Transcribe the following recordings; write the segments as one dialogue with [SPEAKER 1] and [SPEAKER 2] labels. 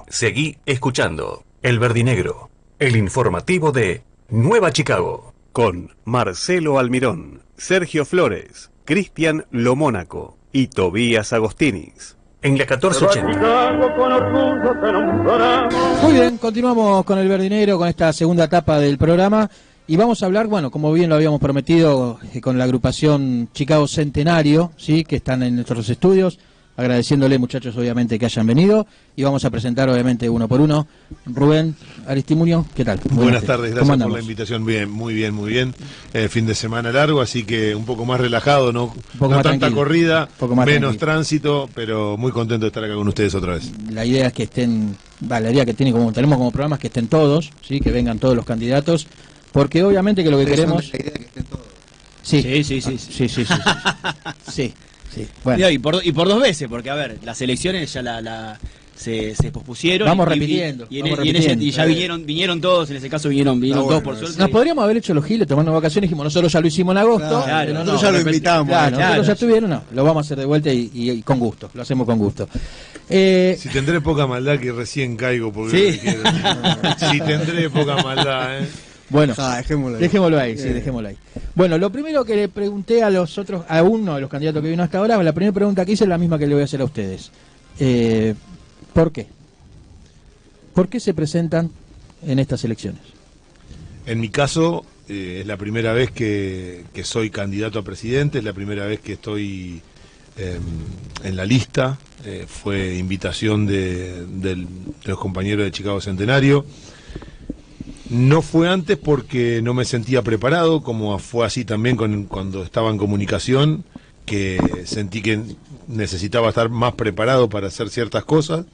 [SPEAKER 1] Seguí escuchando El Verdinegro, el informativo de Nueva Chicago.
[SPEAKER 2] Con Marcelo Almirón, Sergio Flores, Cristian Lomónaco y Tobías Agostinis.
[SPEAKER 1] En la 1480.
[SPEAKER 3] Muy bien, continuamos con El Verdinegro, con esta segunda etapa del programa. Y vamos a hablar, bueno, como bien lo habíamos prometido, con la agrupación Chicago Centenario, ¿sí?, que están en nuestros estudios. Agradeciéndole, muchachos, obviamente, que hayan venido. Y vamos a presentar, obviamente, uno por uno. Rubén Aristimuño, ¿qué tal?
[SPEAKER 4] Buenas tardes, gracias por la invitación. Bien, muy bien, muy bien. Fin de semana largo, así que un poco más relajado, no tanta tranquilo, corrida, menos tranquilo, tránsito, pero muy contento de estar acá con ustedes otra vez.
[SPEAKER 3] La idea es que estén, la idea que tenemos como programas, que estén todos, ¿sí?, que vengan todos los candidatos, porque obviamente que lo que queremos... La idea que estén todos. Sí. Sí, bueno.
[SPEAKER 5] Y por dos veces, porque a ver, las elecciones ya se pospusieron.
[SPEAKER 3] Vamos repitiendo.
[SPEAKER 5] Y ya vinieron todos, en ese caso vinieron todos por suerte.
[SPEAKER 3] Nos podríamos haber hecho los giles tomando vacaciones, dijimos, nosotros ya lo hicimos en agosto.
[SPEAKER 5] Claro,
[SPEAKER 3] nosotros ya lo invitamos. Nosotros ya estuvieron, lo vamos a hacer de vuelta y con gusto, lo hacemos con gusto.
[SPEAKER 4] Si tendré poca maldad, que recién caigo, porque
[SPEAKER 5] sí.
[SPEAKER 4] Si tendré poca maldad,
[SPEAKER 3] Bueno, dejémoslo ahí, sí, dejémoslo ahí. Bueno, lo primero que le pregunté a uno de los candidatos que vino hasta ahora, la primera pregunta que hice es la misma que le voy a hacer a ustedes. ¿Por qué? ¿Por qué se presentan en estas elecciones?
[SPEAKER 4] En mi caso, es la primera vez que soy candidato a presidente, es la primera vez que estoy en la lista. Fue invitación de los compañeros de Chicago Centenario. No fue antes porque no me sentía preparado, como fue así también cuando estaba en comunicación, que sentí que necesitaba estar más preparado para hacer ciertas cosas.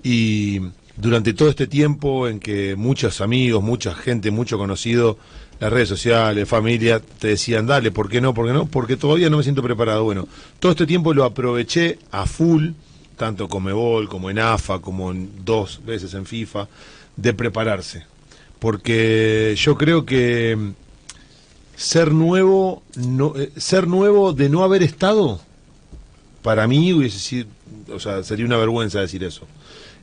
[SPEAKER 4] Y durante todo este tiempo en que muchos amigos, mucha gente, mucho conocido, las redes sociales, familia, te decían, dale, ¿por qué no? ¿Por qué no? Porque todavía no me siento preparado. Bueno, todo este tiempo lo aproveché a full, tanto en Conmebol como en AFA, como 2 veces en FIFA, de prepararse. Porque yo creo que ser nuevo de no haber estado, para mí sería una vergüenza decir eso.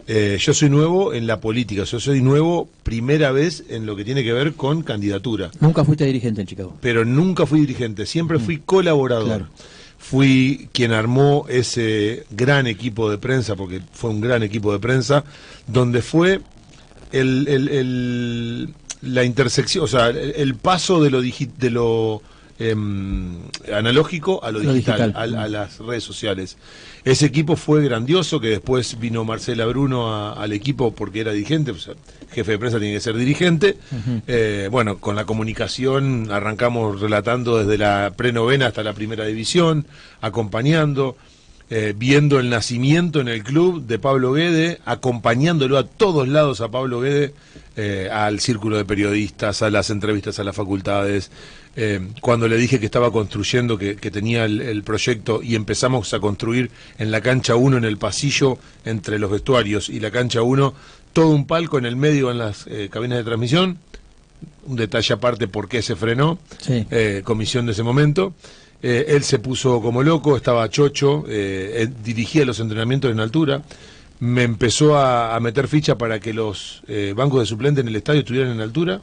[SPEAKER 4] Yo soy nuevo en la política, yo soy nuevo primera vez en lo que tiene que ver con candidatura.
[SPEAKER 3] Nunca fuiste dirigente en Chicago.
[SPEAKER 4] Pero nunca fui dirigente, siempre fui colaborador. Claro. Fui quien armó ese gran equipo de prensa, porque fue un gran equipo de prensa, donde fue la intersección, o sea, el paso de lo analógico a lo digital. A las redes sociales. Ese equipo fue grandioso, que después vino Marcela Bruno al equipo porque era dirigente, o sea, jefe de prensa tiene que ser dirigente. Bueno, con la comunicación arrancamos relatando desde la prenovena hasta la primera división, acompañando, viendo el nacimiento en el club de Pablo Guede, acompañándolo a todos lados a Pablo Guede, al círculo de periodistas, a las entrevistas a las facultades. Cuando le dije que estaba construyendo, que tenía el proyecto, y empezamos a construir en la cancha 1, en el pasillo entre los vestuarios y la cancha 1, todo un palco en el medio en las cabinas de transmisión. Un detalle aparte, por qué se frenó, sí. Comisión de ese momento. Él se puso como loco, estaba chocho, dirigía los entrenamientos en altura, me empezó a meter ficha para que los bancos de suplentes en el estadio estuvieran en altura,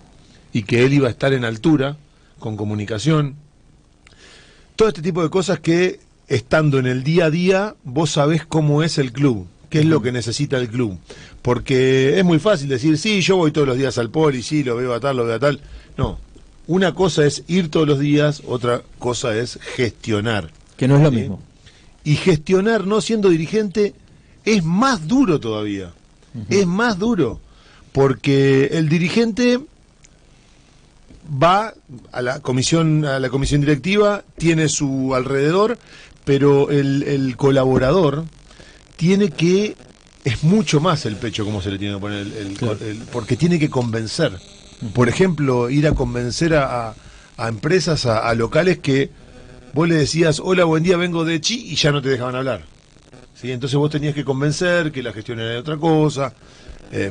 [SPEAKER 4] y que él iba a estar en altura, con comunicación. Todo este tipo de cosas que, estando en el día a día, vos sabés cómo es el club, qué es lo que necesita el club. Porque es muy fácil decir, sí, yo voy todos los días al poli, sí, lo veo a tal. No. Una cosa es ir todos los días, otra cosa es gestionar.
[SPEAKER 3] Que no es lo mismo.
[SPEAKER 4] Y gestionar no siendo dirigente es más duro todavía. Es más duro. Porque el dirigente va a la comisión directiva, tiene su alrededor, pero el colaborador tiene que... Es mucho más el pecho como se le tiene que poner, porque tiene que convencer. Por ejemplo, ir a convencer a empresas, a locales que vos le decías, hola, buen día, vengo de Chi, y ya no te dejaban hablar. ¿Sí? Entonces vos tenías que convencer que la gestión era de otra cosa.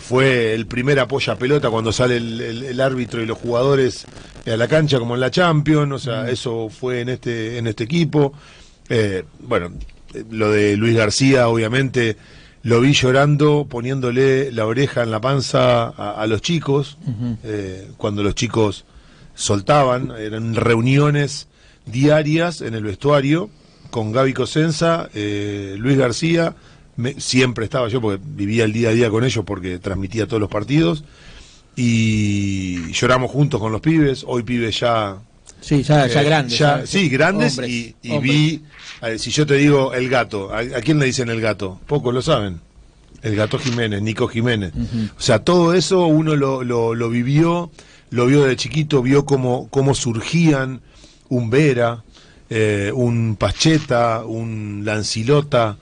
[SPEAKER 4] Fue el primer apoya pelota cuando sale el árbitro y los jugadores a la cancha, como en la Champions. O sea, eso fue en este equipo. Bueno, lo de Luis García, obviamente, lo vi llorando, poniéndole la oreja en la panza a los chicos, cuando los chicos soltaban, eran reuniones diarias en el vestuario, con Gaby Cosenza, Luis García, siempre estaba yo porque vivía el día a día con ellos porque transmitía todos los partidos, y lloramos juntos con los pibes, hoy pibes ya...
[SPEAKER 3] Sí, ya grandes.
[SPEAKER 4] Sí, grandes,
[SPEAKER 3] hombres,
[SPEAKER 4] y vi, si yo te digo el gato, ¿a quién le dicen el gato? Pocos lo saben. El Gato Jiménez, Nico Jiménez. O sea, todo eso uno lo vivió, lo vio de chiquito, vio cómo surgían un Vera, un Pacheta, un Lancilota,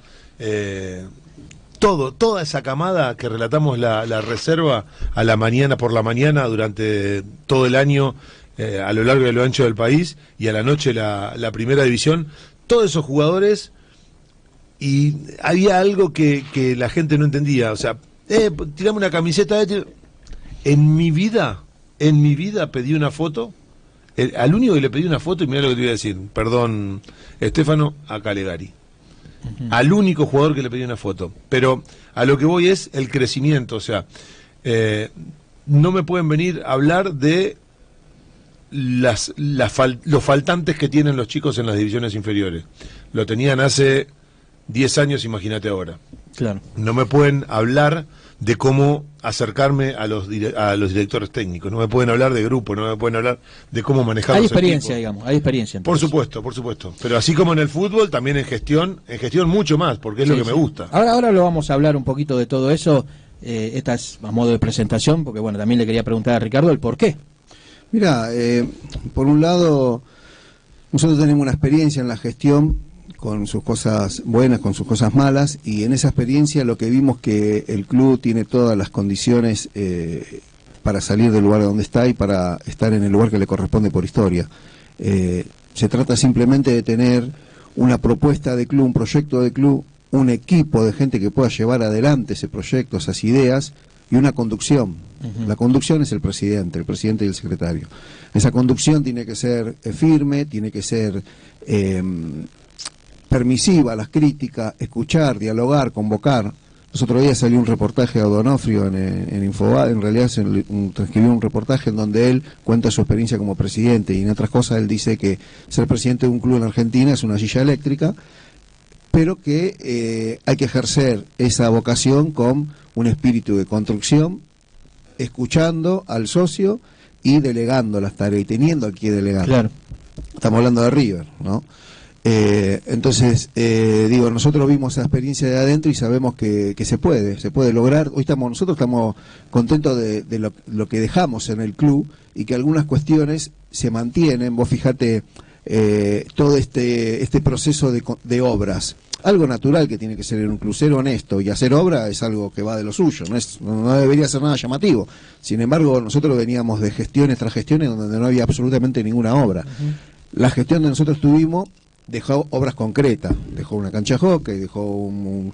[SPEAKER 4] toda esa camada que relatamos la reserva a la mañana por la mañana durante todo el año, a lo largo y a lo ancho del país, y a la noche la primera división, todos esos jugadores, y había algo que la gente no entendía, o sea, tirame una camiseta, en mi vida pedí una foto, al único que le pedí una foto, y mirá lo que te voy a decir, perdón, Estefano, a Calegari. Al único jugador que le pedí una foto. Pero a lo que voy es el crecimiento, o sea, no me pueden venir a hablar de los faltantes que tienen los chicos en las divisiones inferiores. Lo tenían hace 10 años, imagínate ahora.
[SPEAKER 3] Claro.
[SPEAKER 4] No me pueden hablar de cómo acercarme a los directores técnicos, no me pueden hablar de grupo, no me pueden hablar de cómo manejar
[SPEAKER 3] hay
[SPEAKER 4] los
[SPEAKER 3] experiencia,
[SPEAKER 4] equipos.
[SPEAKER 3] digamos, hay experiencia.
[SPEAKER 4] Por supuesto. Pero así como en el fútbol, también en gestión mucho más, porque es lo que me gusta.
[SPEAKER 3] Ahora lo vamos a hablar un poquito de todo eso. Esta es a modo de presentación, porque bueno, también le quería preguntar a Ricardo el por qué.
[SPEAKER 6] Mira, por un lado, nosotros tenemos una experiencia en la gestión, con sus cosas buenas, con sus cosas malas, y en esa experiencia lo que vimos que el club tiene todas las condiciones para salir del lugar donde está y para estar en el lugar que le corresponde por historia. Se trata simplemente de tener una propuesta de club, un proyecto de club, un equipo de gente que pueda llevar adelante ese proyecto, esas ideas, y una conducción. La conducción es el presidente y el secretario. Esa conducción tiene que ser firme, tiene que ser permisiva a las críticas, escuchar, dialogar, convocar. Otro día salió un reportaje a Donofrio en Infobae, en realidad transcribió un reportaje en donde él cuenta su experiencia como presidente, y en otras cosas él dice que ser presidente de un club en Argentina es una silla eléctrica, pero que hay que ejercer esa vocación con un espíritu de construcción, escuchando al socio y delegando las tareas, y teniendo a quien delegar.
[SPEAKER 3] Claro.
[SPEAKER 6] Estamos hablando de River, ¿no? Entonces, nosotros vimos esa experiencia de adentro y sabemos que se puede lograr. Hoy nosotros estamos contentos de lo que dejamos en el club, y que algunas cuestiones se mantienen. Vos fijate todo este proceso de obras. Algo natural que tiene que ser en un club, ser honesto, y hacer obra es algo que va de lo suyo, no debería ser nada llamativo. Sin embargo, nosotros veníamos de gestiones tras gestiones donde no había absolutamente ninguna obra. La gestión que nosotros tuvimos dejó obras concretas, dejó una cancha de hockey, dejó un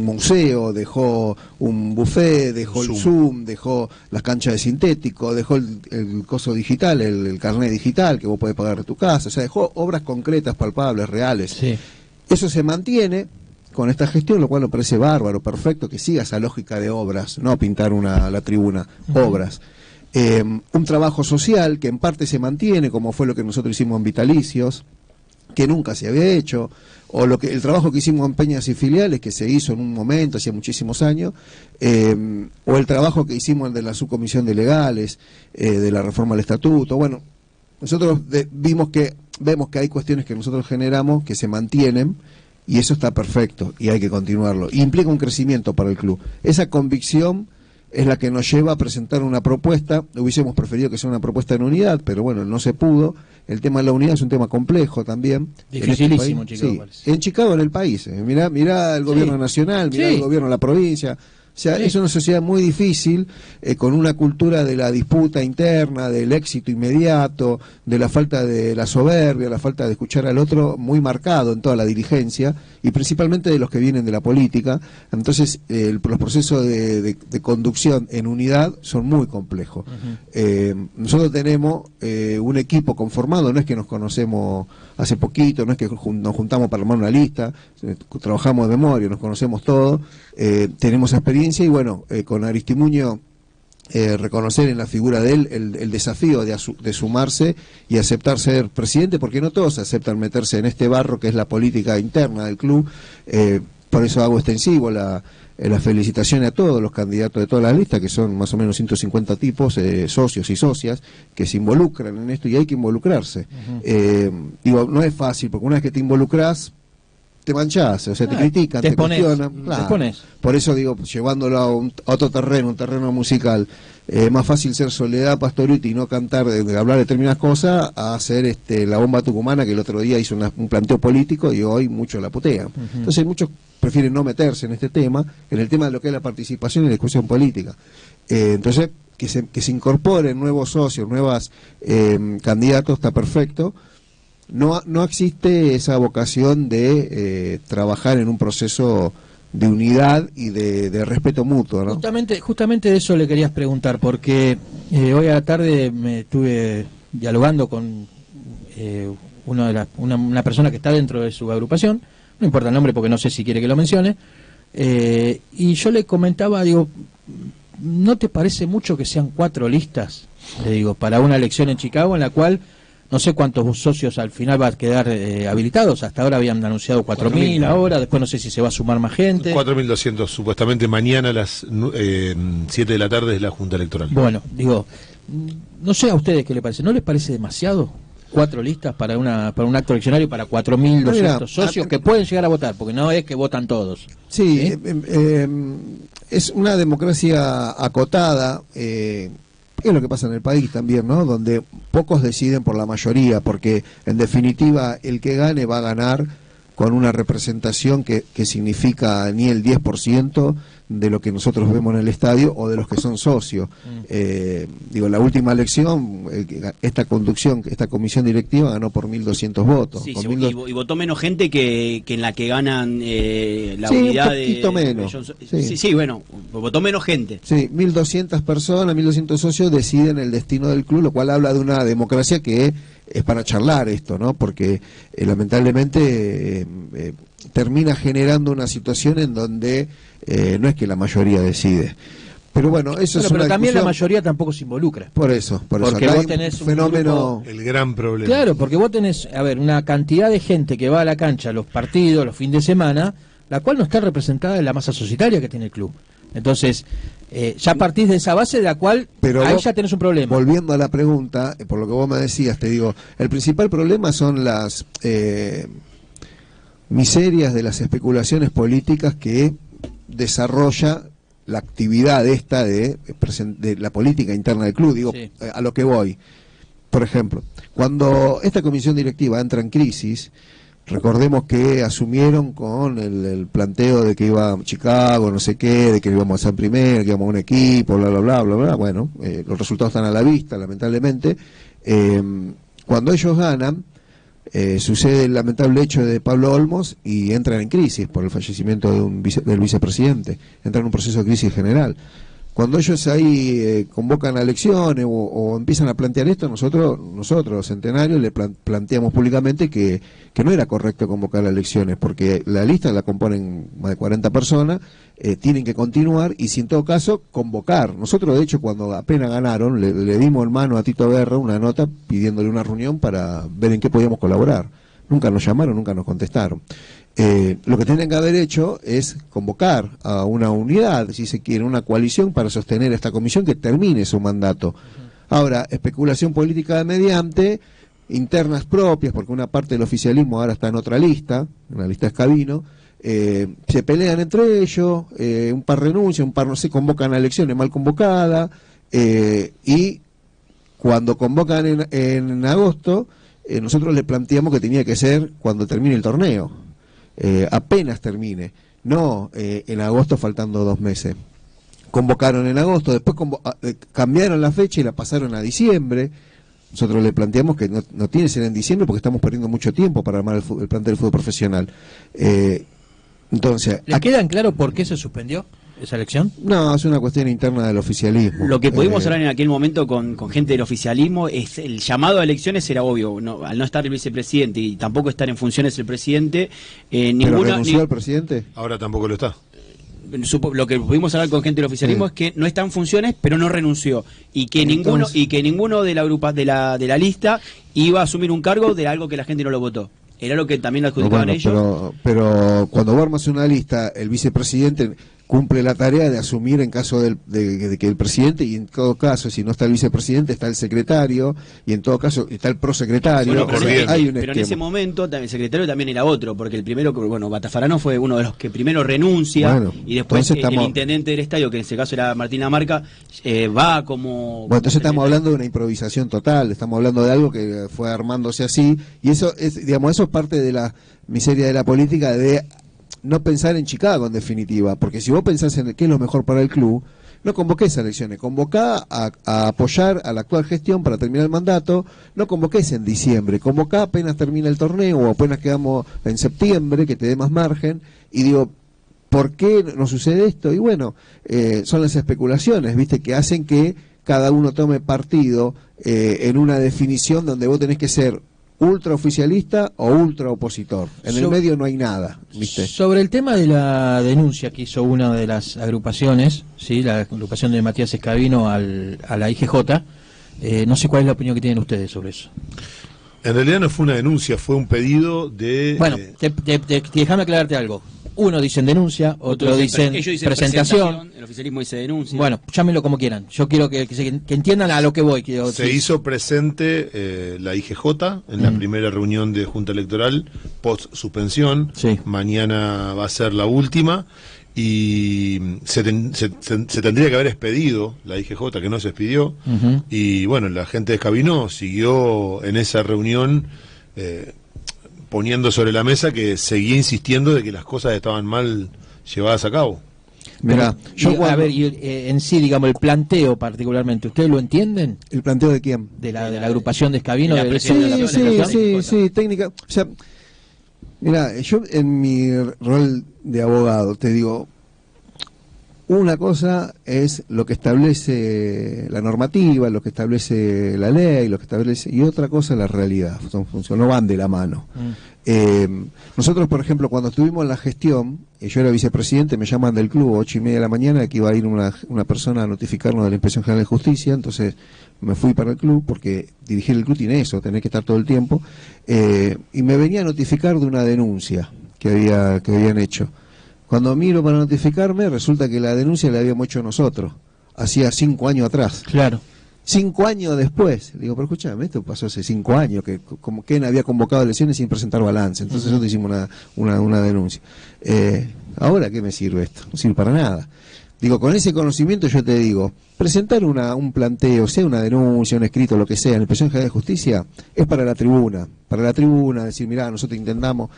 [SPEAKER 6] museo, dejó un buffet, dejó el Zoom, dejó las canchas de sintético, dejó el coso digital, el carnet digital que vos podés pagar de tu casa, o sea, dejó obras concretas, palpables, reales. Sí. Eso se mantiene con esta gestión, lo cual me parece bárbaro, perfecto, que siga esa lógica de obras, no pintar la tribuna, obras. Un trabajo social que en parte se mantiene, como fue lo que nosotros hicimos en Vitalicios, que nunca se había hecho, o el trabajo que hicimos en Peñas y Filiales, que se hizo en un momento, hacía muchísimos años, o el trabajo que hicimos de la subcomisión de legales, de la reforma del estatuto. Bueno, nosotros vemos que hay cuestiones que nosotros generamos que se mantienen, y eso está perfecto, y hay que continuarlo. Y implica un crecimiento para el club. Esa convicción es la que nos lleva a presentar una propuesta. Hubiésemos preferido que sea una propuesta en unidad, pero bueno, no se pudo. El tema de la unidad es un tema complejo también.
[SPEAKER 3] Dificilísimo en Chicago.
[SPEAKER 6] Sí, en Chicago, en el país. Mirá el gobierno nacional, mirá el gobierno de la provincia. O sea,
[SPEAKER 3] Sí.
[SPEAKER 6] es una sociedad muy difícil, con una cultura de la disputa interna, del éxito inmediato, de la falta de la soberbia, la falta de escuchar al otro, muy marcado en toda la dirigencia, y principalmente de los que vienen de la política. Entonces, los procesos de conducción en unidad son muy complejos. Nosotros tenemos un equipo conformado, no es que nos conocemos hace poquito, no es que nos juntamos para armar una lista, trabajamos de memoria, nos conocemos todos, tenemos experiencia y bueno, con Aristimuño reconocer en la figura de él el desafío de sumarse y aceptar ser presidente, porque no todos aceptan meterse en este barro que es la política interna del club. Por eso hago extensivo las felicitaciones a todos los candidatos de toda la lista, que son más o menos 150 tipos, socios y socias, que se involucran en esto y hay que involucrarse. Digo, no es fácil, porque una vez que te involucras, te manchás, o sea, te critican, te cuestionan. Claro.
[SPEAKER 3] Te exponés.
[SPEAKER 6] Por eso digo, llevándolo a otro terreno, un terreno musical, más fácil ser Soledad Pastoruti y no cantar, hablar de determinadas cosas, a hacer la bomba tucumana, que el otro día hizo un planteo político y hoy muchos la putean. Entonces muchos prefieren no meterse en este tema, en el tema de lo que es la participación y la discusión política. Entonces, que se incorporen nuevos socios, nuevos candidatos, está perfecto. No existe esa vocación de trabajar en un proceso de unidad y de respeto mutuo, ¿no?
[SPEAKER 3] Justamente de eso le querías preguntar, porque hoy a la tarde me estuve dialogando con una persona que está dentro de su agrupación, no importa el nombre porque no sé si quiere que lo mencione, y yo le comentaba, digo, ¿no te parece mucho que sean 4 listas, le digo, para una elección en Chicago en la cual no sé cuántos socios al final va a quedar habilitados? Hasta ahora habían anunciado 4.000 ahora, después no sé si se va a sumar más gente.
[SPEAKER 4] 4.200 supuestamente mañana a las 7 de la tarde es la Junta Electoral.
[SPEAKER 3] Bueno, digo, no sé a ustedes qué les parece, ¿no les parece demasiado 4 listas para un acto eleccionario para 4.200 socios que pueden llegar a votar? Porque no es que votan todos.
[SPEAKER 6] Sí, es una democracia acotada, es lo que pasa en el país también, ¿no? Donde pocos deciden por la mayoría, porque en definitiva el que gane va a ganar con una representación que significa ni el 10% de lo que nosotros vemos en el estadio o de los que son socios. Digo, la última elección, esta comisión directiva ganó por 1.200 votos.
[SPEAKER 5] Sí,
[SPEAKER 6] con
[SPEAKER 5] sí,
[SPEAKER 6] 1.200.
[SPEAKER 5] y votó menos gente que en la que ganan la
[SPEAKER 6] Sí,
[SPEAKER 5] unidad
[SPEAKER 6] un poquito menos.
[SPEAKER 5] Sí, bueno, votó menos gente.
[SPEAKER 6] Sí, 1.200 personas, 1.200 socios deciden el destino del club, lo cual habla de una democracia que es para charlar esto, ¿no? Porque lamentablemente termina generando una situación en donde no es que la mayoría decide. Pero bueno, eso es una
[SPEAKER 3] pero también la
[SPEAKER 6] discusión.
[SPEAKER 3] mayoría tampoco se involucra.
[SPEAKER 6] Por eso.
[SPEAKER 3] Porque
[SPEAKER 6] Acá
[SPEAKER 3] vos
[SPEAKER 6] hay
[SPEAKER 3] tenés un
[SPEAKER 6] fenómeno.
[SPEAKER 4] El gran problema.
[SPEAKER 3] Claro, porque vos tenés, a ver, una cantidad de gente que va a la cancha, a los partidos, los fines de semana, la cual no está representada en la masa societaria que tiene el club. Entonces, ya partís de esa base de la cual
[SPEAKER 6] Pero
[SPEAKER 3] ahí
[SPEAKER 6] vos,
[SPEAKER 3] ya tenés un problema.
[SPEAKER 6] Volviendo a la pregunta, por lo que vos me decías, te digo, el principal problema son las miserias de las especulaciones políticas que desarrolla la actividad esta de la política interna del club. Digo,
[SPEAKER 3] Sí.
[SPEAKER 6] a lo que voy. Por ejemplo, cuando esta comisión directiva entra en crisis, recordemos que asumieron con el planteo de que iba a Chicago, no sé qué, de que íbamos a ser primero, que íbamos a un equipo, bla, bla, bla, bla, bla. Bueno, los resultados están a la vista, lamentablemente. Cuando ellos ganan, sucede el lamentable hecho de Pablo Olmos y entran en crisis por el fallecimiento del vicepresidente. Entran en un proceso de crisis general. Cuando ellos ahí convocan a elecciones o empiezan a plantear esto, nosotros los centenarios, le planteamos públicamente que no era correcto convocar a elecciones, porque la lista la componen más de 40 personas, tienen que continuar y si en todo caso convocar. Nosotros de hecho cuando apenas ganaron le dimos en mano a Tito Berra una nota pidiéndole una reunión para ver en qué podíamos colaborar. Nunca nos llamaron, nunca nos contestaron. Lo que tienen que haber hecho es convocar a una unidad, si se quiere, una coalición para sostener esta comisión que termine su mandato. Ahora, especulación política mediante, internas propias, porque una parte del oficialismo ahora está en otra lista, en la lista Escabino, se pelean entre ellos, un par renuncian, un par no sé, convocan a elecciones mal convocadas, y cuando convocan en agosto, nosotros le planteamos que tenía que ser cuando termine el torneo. Apenas termine, no en agosto faltando 2 meses. convocaron en agosto, después cambiaron la fecha y la pasaron a diciembre. Nosotros le planteamos que no tiene que ser en diciembre porque estamos perdiendo mucho tiempo para armar el plantel del fútbol profesional. Entonces,
[SPEAKER 3] ¿le queda en claro por qué se suspendió esa elección?
[SPEAKER 6] No, es una cuestión interna del oficialismo.
[SPEAKER 5] Lo que pudimos hablar en aquel momento con gente del oficialismo es el llamado a elecciones era obvio, al no estar el vicepresidente y tampoco estar en funciones el presidente,
[SPEAKER 6] ¿Pero renunció el presidente?
[SPEAKER 4] Ahora tampoco lo está.
[SPEAKER 5] Lo que pudimos hablar con gente del oficialismo es que no está en funciones, pero no renunció y que ninguno de la lista iba a asumir un cargo de algo que la gente no lo votó. Era lo que también lo adjudicaban ellos.
[SPEAKER 6] Pero cuando vos armas una lista, el vicepresidente cumple la tarea de asumir en caso de que el presidente, y en todo caso, si no está el vicepresidente, está el secretario, y en todo caso está el prosecretario.
[SPEAKER 5] Bueno, pero en ese momento el secretario también era otro, porque el primero, Batafarano fue uno de los que primero renuncia, y después el intendente del estadio, que en ese caso era Martín Lamarca, va como...
[SPEAKER 6] Bueno, entonces estamos hablando de una improvisación total, estamos hablando de algo que fue armándose así, y eso es parte de la miseria de la política, de no pensar en Chicago en definitiva, porque si vos pensás en qué es lo mejor para el club, no convoqués a elecciones, convocá a apoyar a la actual gestión para terminar el mandato, no convoqués en diciembre, convocá apenas termina el torneo o apenas quedamos en septiembre, que te dé más margen, y digo, ¿por qué no sucede esto? Y bueno, son las especulaciones, viste, que hacen que cada uno tome partido en una definición donde vos tenés que ser ultra oficialista o ultra opositor. En el medio no hay nada, ¿viste?
[SPEAKER 3] Sobre el tema de la denuncia que hizo una de las agrupaciones, ¿sí? La agrupación de Matías Escabino a la IGJ, no sé cuál es la opinión que tienen ustedes sobre eso.
[SPEAKER 4] En realidad no fue una denuncia, fue un pedido de...
[SPEAKER 3] Bueno, déjame aclararte algo. Uno dicen denuncia, otro dicen presentación.
[SPEAKER 5] El oficialismo dice denuncia.
[SPEAKER 3] Bueno, llámenlo como quieran. Yo quiero que entiendan a lo que voy.
[SPEAKER 4] Se hizo presente la IGJ en la primera reunión de Junta Electoral post suspensión.
[SPEAKER 3] Sí.
[SPEAKER 4] Mañana va a ser la última y se tendría que haber expedido la IGJ, que no se expidió. Y bueno, la gente de Escabino siguió en esa reunión poniendo sobre la mesa que seguía insistiendo de que las cosas estaban mal llevadas a cabo.
[SPEAKER 6] Mirá,
[SPEAKER 3] en sí, digamos, el planteo particularmente, ¿ustedes lo entienden?
[SPEAKER 6] ¿El planteo de quién?
[SPEAKER 3] De la agrupación de Escabino.
[SPEAKER 6] Sí, técnica. O sea, mira, yo en mi rol de abogado te digo, una cosa es lo que establece la normativa, lo que establece la ley, y otra cosa es la realidad. No van de la mano. Nosotros, por ejemplo, cuando estuvimos en la gestión, yo era vicepresidente, me llaman del club 8:30 de la mañana, que iba a ir una persona a notificarnos de la Inspección General de Justicia, entonces me fui para el club, porque dirigir el club tiene eso, tener que estar todo el tiempo, y me venía a notificar de una denuncia que habían hecho. Cuando miro para notificarme, resulta que la denuncia la habíamos hecho nosotros, hacía 5 años atrás.
[SPEAKER 3] Claro.
[SPEAKER 6] 5 años después, digo, pero escúchame, esto pasó hace 5 años, que como Ken había convocado elecciones sin presentar balance, entonces nosotros hicimos una denuncia. Ahora, ¿qué me sirve esto? No sirve para nada. Digo, con ese conocimiento yo te digo, presentar un planteo, sea una denuncia, un escrito, lo que sea, en la Inspección General de Justicia, es para la tribuna, decir, mirá, nosotros intentamos,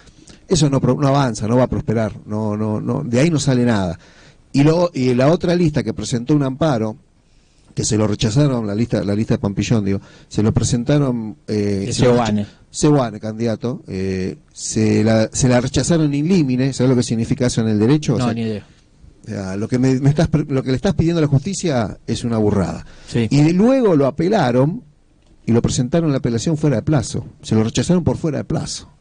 [SPEAKER 6] eso no avanza, no va a prosperar, no, de ahí no sale nada. Y la otra lista que presentó un amparo, que se lo rechazaron, la lista de Pampillón, digo, se lo presentaron Seoane, candidato, se la rechazaron in limine. ¿Sabes lo que significa eso en el derecho?
[SPEAKER 3] No, ni idea.
[SPEAKER 6] O sea, lo que le estás pidiendo a la justicia es una burrada.
[SPEAKER 3] Sí.
[SPEAKER 6] Y luego lo apelaron y lo presentaron la apelación fuera de plazo. Se lo rechazaron por fuera de plazo.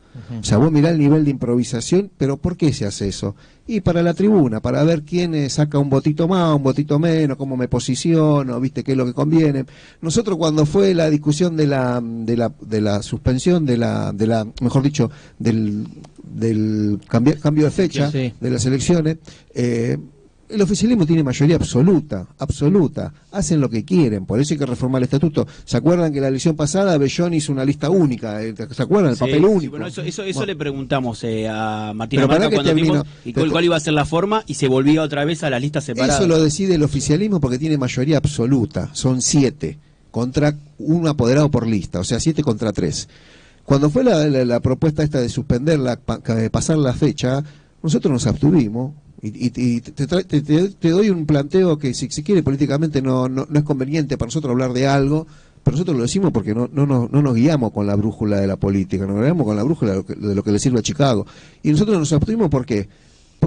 [SPEAKER 6] O sea, vos mirá el nivel de improvisación, pero ¿por qué se hace eso? Y para la tribuna, para ver quién saca un votito más, un votito menos, cómo me posiciono, viste qué es lo que conviene. Nosotros cuando fue la discusión de la suspensión, mejor dicho, del cambio de fecha de las elecciones, el oficialismo tiene mayoría absoluta, hacen lo que quieren, por eso hay que reformar el estatuto. ¿Se acuerdan que la elección pasada Bellón hizo una lista única? ¿Se acuerdan? El papel único.
[SPEAKER 5] Bueno, eso le preguntamos a Martín Lamarca cuando vimos cuál iba a ser la forma y se volvía otra vez a las listas separadas.
[SPEAKER 6] Eso lo decide el oficialismo porque tiene mayoría absoluta, son 7 contra un apoderado por lista, o sea 7 contra 3. Cuando fue la propuesta esta de suspenderla, pasar la fecha, nosotros nos abstuvimos. Y te doy un planteo que si quiere políticamente no es conveniente para nosotros hablar de algo, pero nosotros lo decimos porque no nos guiamos con la brújula de la política, nos guiamos con la brújula de lo que le sirve a Chicago. Y nosotros nos abstuvimos porque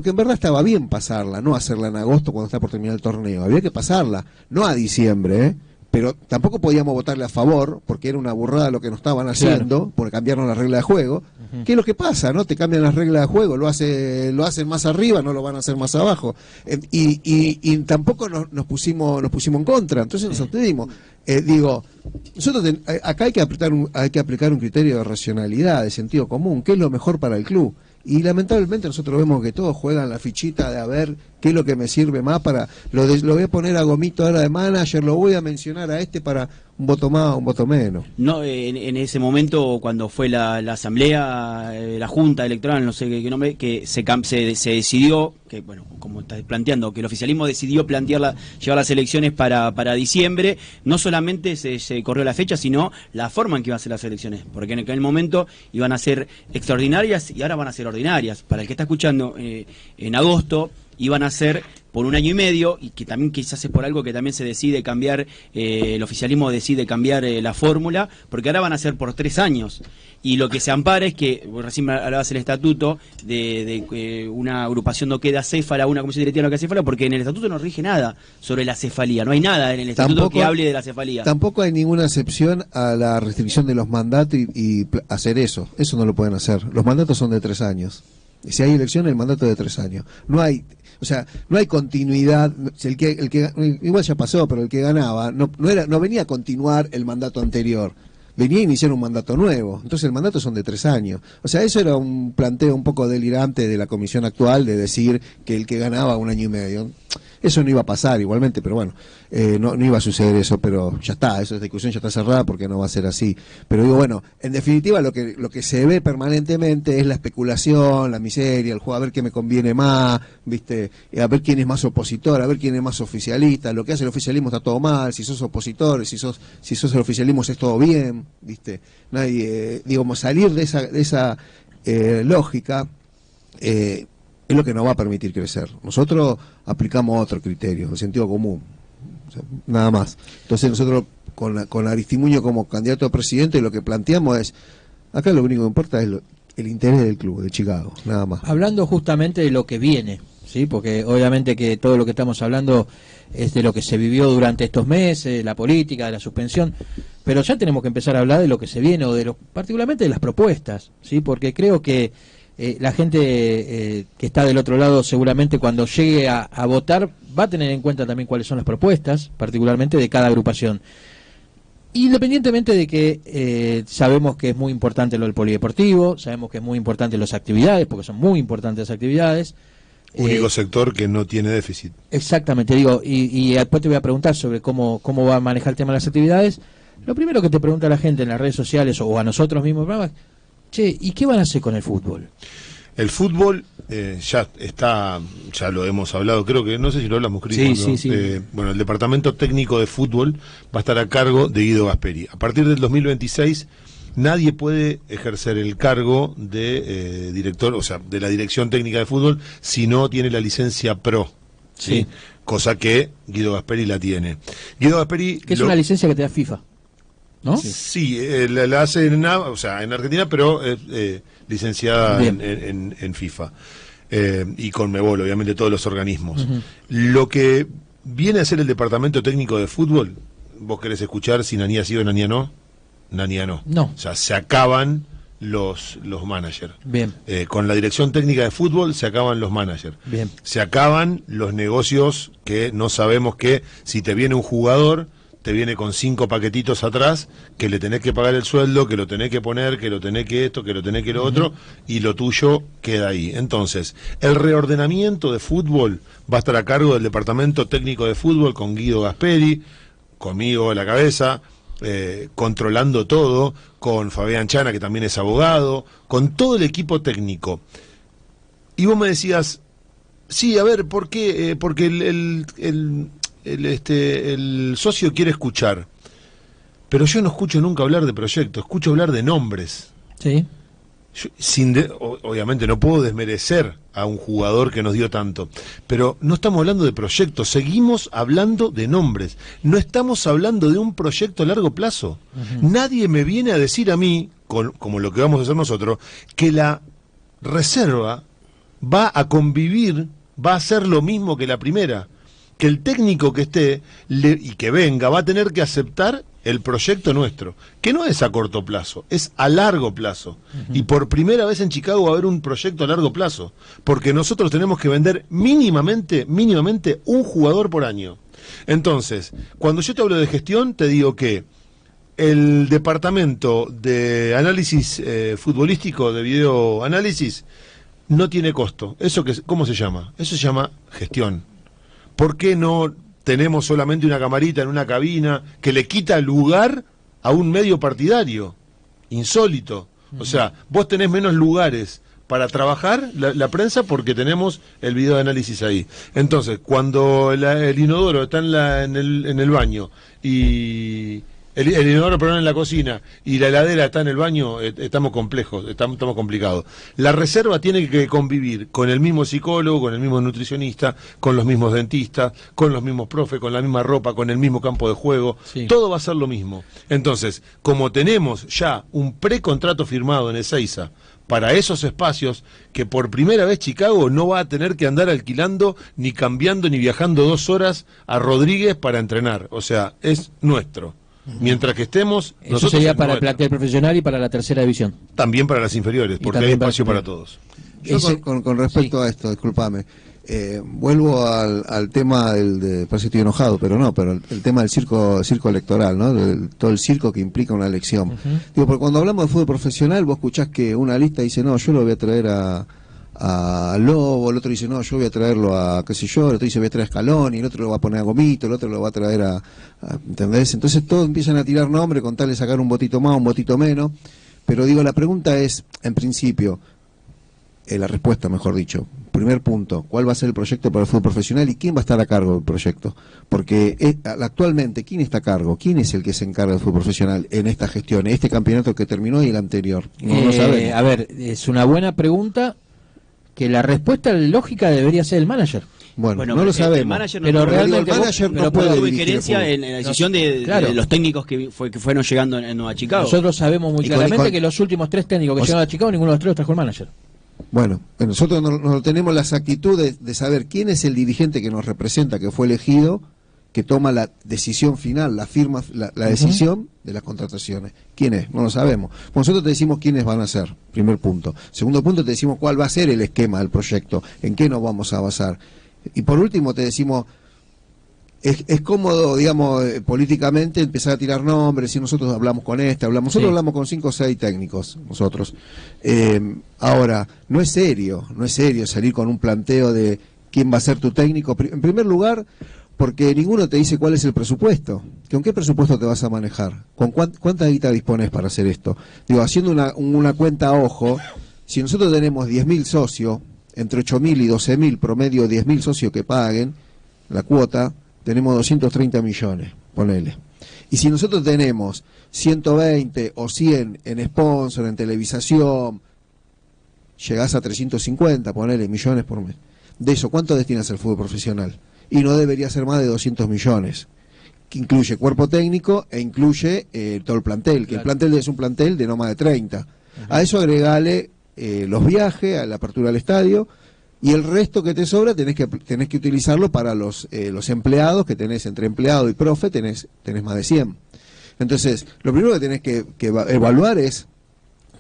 [SPEAKER 6] en verdad estaba bien pasarla, no hacerla en agosto cuando está por terminar el torneo, había que pasarla, no a diciembre, pero tampoco podíamos votarle a favor, porque era una burrada lo que nos estaban haciendo, claro, por cambiarnos la regla de juego. ¿Qué es lo que pasa? ¿No? Te cambian las reglas de juego, lo hacen más arriba, no lo van a hacer más abajo. Y tampoco nos pusimos en contra, entonces nos abstuvimos. Nosotros acá hay que aplicar un criterio de racionalidad, de sentido común, qué es lo mejor para el club. Y lamentablemente nosotros vemos que todos juegan la fichita de a ver qué es lo que me sirve más para... Lo voy a poner a Gomito ahora de manager, lo voy a mencionar a este para un voto más o un voto menos.
[SPEAKER 5] No, en ese momento, cuando fue la asamblea, la junta electoral, no sé qué nombre, que se decidió, que bueno, como estás planteando, que el oficialismo decidió llevar las elecciones para diciembre, no solamente se corrió la fecha, sino la forma en que iban a ser las elecciones, porque en aquel momento iban a ser extraordinarias y ahora van a ser ordinarias. Para el que está escuchando, en agosto iban a ser por 1 año y medio, y que también quizás es por algo que también se decide cambiar, el oficialismo decide cambiar la fórmula, porque ahora van a ser por 3 años. Y lo que se ampara es que, recién hablabas del estatuto, de una agrupación no queda acéfala, una comisión directiva no queda acéfala, porque en el estatuto no rige nada sobre la cefalía, no hay nada en el estatuto que hable de la cefalía.
[SPEAKER 6] Tampoco hay ninguna excepción a la restricción de los mandatos y hacer eso no lo pueden hacer. Los mandatos son de 3 años. Si hay elección, el mandato es de 3 años. No hay continuidad. Igual ya pasó, pero el que ganaba no venía a continuar el mandato anterior, venía a iniciar un mandato nuevo. Entonces el mandato son de 3 años. O sea, eso era un planteo un poco delirante de la comisión actual, de decir que el que ganaba 1 año y medio. Eso no iba a pasar igualmente, pero bueno, no iba a suceder eso, pero ya está, esa discusión ya está cerrada porque no va a ser así. Pero digo, bueno, en definitiva lo que se ve permanentemente es la especulación, la miseria, el juego a ver qué me conviene más, ¿viste? A ver quién es más opositor, a ver quién es más oficialista. Lo que hace el oficialismo está todo mal, si sos opositor, si sos el oficialismo es todo bien, ¿viste? Nadie, digamos, salir de esa lógica es lo que nos va a permitir crecer. Nosotros aplicamos otro criterio, el sentido común, o sea, nada más. Entonces nosotros con Aristimuño como candidato a presidente lo que planteamos es, acá lo único que importa es el interés del club, de Chicago, nada más.
[SPEAKER 3] Hablando justamente de lo que viene, ¿sí? Porque obviamente que todo lo que estamos hablando es de lo que se vivió durante estos meses, la política, de la suspensión, pero ya tenemos que empezar a hablar de lo que se viene, o particularmente de las propuestas, ¿sí? Porque creo que la gente que está del otro lado seguramente cuando llegue a votar va a tener en cuenta también cuáles son las propuestas, particularmente de cada agrupación. Independientemente de que sabemos que es muy importante lo del polideportivo, sabemos que es muy importante las actividades, porque son muy importantes las actividades.
[SPEAKER 4] Único sector que no tiene déficit.
[SPEAKER 3] Exactamente, digo, y después te voy a preguntar sobre cómo va a manejar el tema de las actividades. Lo primero que te pregunta la gente en las redes sociales o a nosotros mismos, che, ¿y qué van a hacer con el fútbol?
[SPEAKER 4] El fútbol ya lo hemos hablado, creo que, no sé si lo hablamos, Cris.
[SPEAKER 3] Sí.
[SPEAKER 4] Bueno, el departamento técnico de fútbol va a estar a cargo de Guido Gasperi. A partir del 2026, nadie puede ejercer el cargo de director, o sea, de la dirección técnica de fútbol, si no tiene la licencia PRO. ¿sí? Cosa que Guido Gasperi la tiene. Guido Gasperi...
[SPEAKER 3] Que es una licencia que te da FIFA, ¿no?
[SPEAKER 4] Sí, la hace en Argentina, pero licenciada en FIFA y Conmebol, obviamente todos los organismos. Lo que viene a ser el departamento técnico de fútbol, ¿vos querés escuchar si Nanía sí o Nanía no? Nanía no. O sea, se acaban los managers.
[SPEAKER 3] Bien.
[SPEAKER 4] Con la dirección técnica de fútbol se acaban los managers.
[SPEAKER 3] Bien.
[SPEAKER 4] Se acaban los negocios que no sabemos que si te viene un jugador, te viene con 5 paquetitos atrás, que le tenés que pagar el sueldo, que lo tenés que poner, que lo tenés que esto, que lo tenés que lo otro, y lo tuyo queda ahí. Entonces, el reordenamiento de fútbol va a estar a cargo del departamento técnico de fútbol con Guido Gasperi, conmigo a la cabeza, controlando todo, con Fabián Chana, que también es abogado, con todo el equipo técnico. Y vos me decías, sí, a ver, ¿por qué? Porque el socio quiere escuchar, pero yo no escucho nunca hablar de proyectos, escucho hablar de nombres.
[SPEAKER 3] Sí.
[SPEAKER 4] Obviamente no puedo desmerecer a un jugador que nos dio tanto, pero no estamos hablando de proyectos, seguimos hablando de nombres, no estamos hablando de un proyecto a largo plazo. Nadie me viene a decir a mí, como lo que vamos a hacer nosotros, que la reserva va a convivir, va a ser lo mismo que la primera, que el técnico que esté y que venga va a tener que aceptar el proyecto nuestro, que no es a corto plazo, es a largo plazo. Y por primera vez en Chicago va a haber un proyecto a largo plazo, porque nosotros tenemos que vender mínimamente un jugador por año. Entonces, cuando yo te hablo de gestión, te digo que el departamento de análisis futbolístico, de videoanálisis, no tiene costo. ¿Cómo se llama? Eso se llama gestión. ¿Por qué no tenemos solamente una camarita en una cabina que le quita lugar a un medio partidario? Insólito. O sea, vos tenés menos lugares para trabajar la prensa porque tenemos el video de análisis ahí. Entonces, cuando el inodoro está en el baño y... El inodoro, perdón, en la cocina y la heladera está en el baño, estamos complejos, estamos complicados. La reserva tiene que convivir con el mismo psicólogo, con el mismo nutricionista, con los mismos dentistas, con los mismos profes, con la misma ropa, con el mismo campo de juego. Sí. Todo va a ser lo mismo. Entonces, como tenemos ya un precontrato firmado en Ezeiza para esos espacios, que por primera vez Chicago no va a tener que andar alquilando, ni cambiando, ni viajando 2 horas a Rodríguez para entrenar. O sea, es nuestro. Mientras que estemos...
[SPEAKER 3] Eso sería para el plantel profesional y para la tercera división.
[SPEAKER 4] También para las inferiores, porque hay espacio para todos.
[SPEAKER 6] Yo con respecto a esto, discúlpame, vuelvo al tema parece que estoy enojado, pero el tema del circo electoral, ¿no? Todo el circo que implica una elección. Digo, porque cuando hablamos de fútbol profesional, vos escuchás que una lista dice, no, yo lo voy a traer a Lobo, el otro dice, no, yo voy a traerlo a, qué sé yo, el otro dice, voy a traer a Scaloni, el otro lo va a poner a Gomito, el otro lo va a traer a ¿entendés? Entonces todos empiezan a tirar nombres con tal de sacar un votito más, un votito menos, pero digo, la pregunta es, en principio, la respuesta, mejor dicho, primer punto, ¿cuál va a ser el proyecto para el fútbol profesional y quién va a estar a cargo del proyecto? Porque actualmente, ¿quién está a cargo? ¿Quién es el que se encarga del fútbol profesional en esta gestión, en este campeonato que terminó y el anterior? No lo sabemos.
[SPEAKER 3] A ver, es una buena pregunta, que la respuesta lógica debería ser el manager.
[SPEAKER 6] Bueno, no lo sabemos.
[SPEAKER 5] El manager
[SPEAKER 3] pero realmente
[SPEAKER 6] el manager no puede
[SPEAKER 5] tuvo injerencia en la decisión de los técnicos que fueron llegando en Nueva Chicago.
[SPEAKER 3] Nosotros sabemos muy claramente que los últimos 3 técnicos que llegaron a Chicago, ninguno de los 3 los trajo el manager.
[SPEAKER 6] Bueno, nosotros no tenemos la exactitud de saber quién es el dirigente que nos representa, que fue elegido, que toma la decisión final, la decisión de las contrataciones. ¿Quién es? No lo sabemos. Nosotros te decimos quiénes van a ser, primer punto. Segundo punto, te decimos cuál va a ser el esquema del proyecto, en qué nos vamos a basar. Y por último te decimos, es cómodo, digamos, políticamente empezar a tirar nombres, y nosotros hablamos con nosotros hablamos con 5 o 6 técnicos, nosotros. Ahora, no es serio salir con un planteo de quién va a ser tu técnico. En primer lugar, porque ninguno te dice cuál es el presupuesto. ¿Con qué presupuesto te vas a manejar? ¿Con cuánta guita dispones para hacer esto? Digo, haciendo una cuenta a ojo, si nosotros tenemos 10.000 socios, entre 8.000 y 12.000, promedio 10.000 socios que paguen la cuota, tenemos 230 millones, ponele. Y si nosotros tenemos 120 o 100 en sponsor, en televisación, llegás a 350, ponele, millones por mes. De eso, ¿cuánto destinas al fútbol profesional? Y no debería ser más de 200 millones, que incluye cuerpo técnico e incluye todo el plantel, que el plantel es un plantel de no más de 30. A eso agregale los viajes, a la apertura del estadio, y el resto que te sobra tenés que utilizarlo para los empleados, que tenés entre empleado y profe, tenés más de 100. Entonces, lo primero que tenés que evaluar es,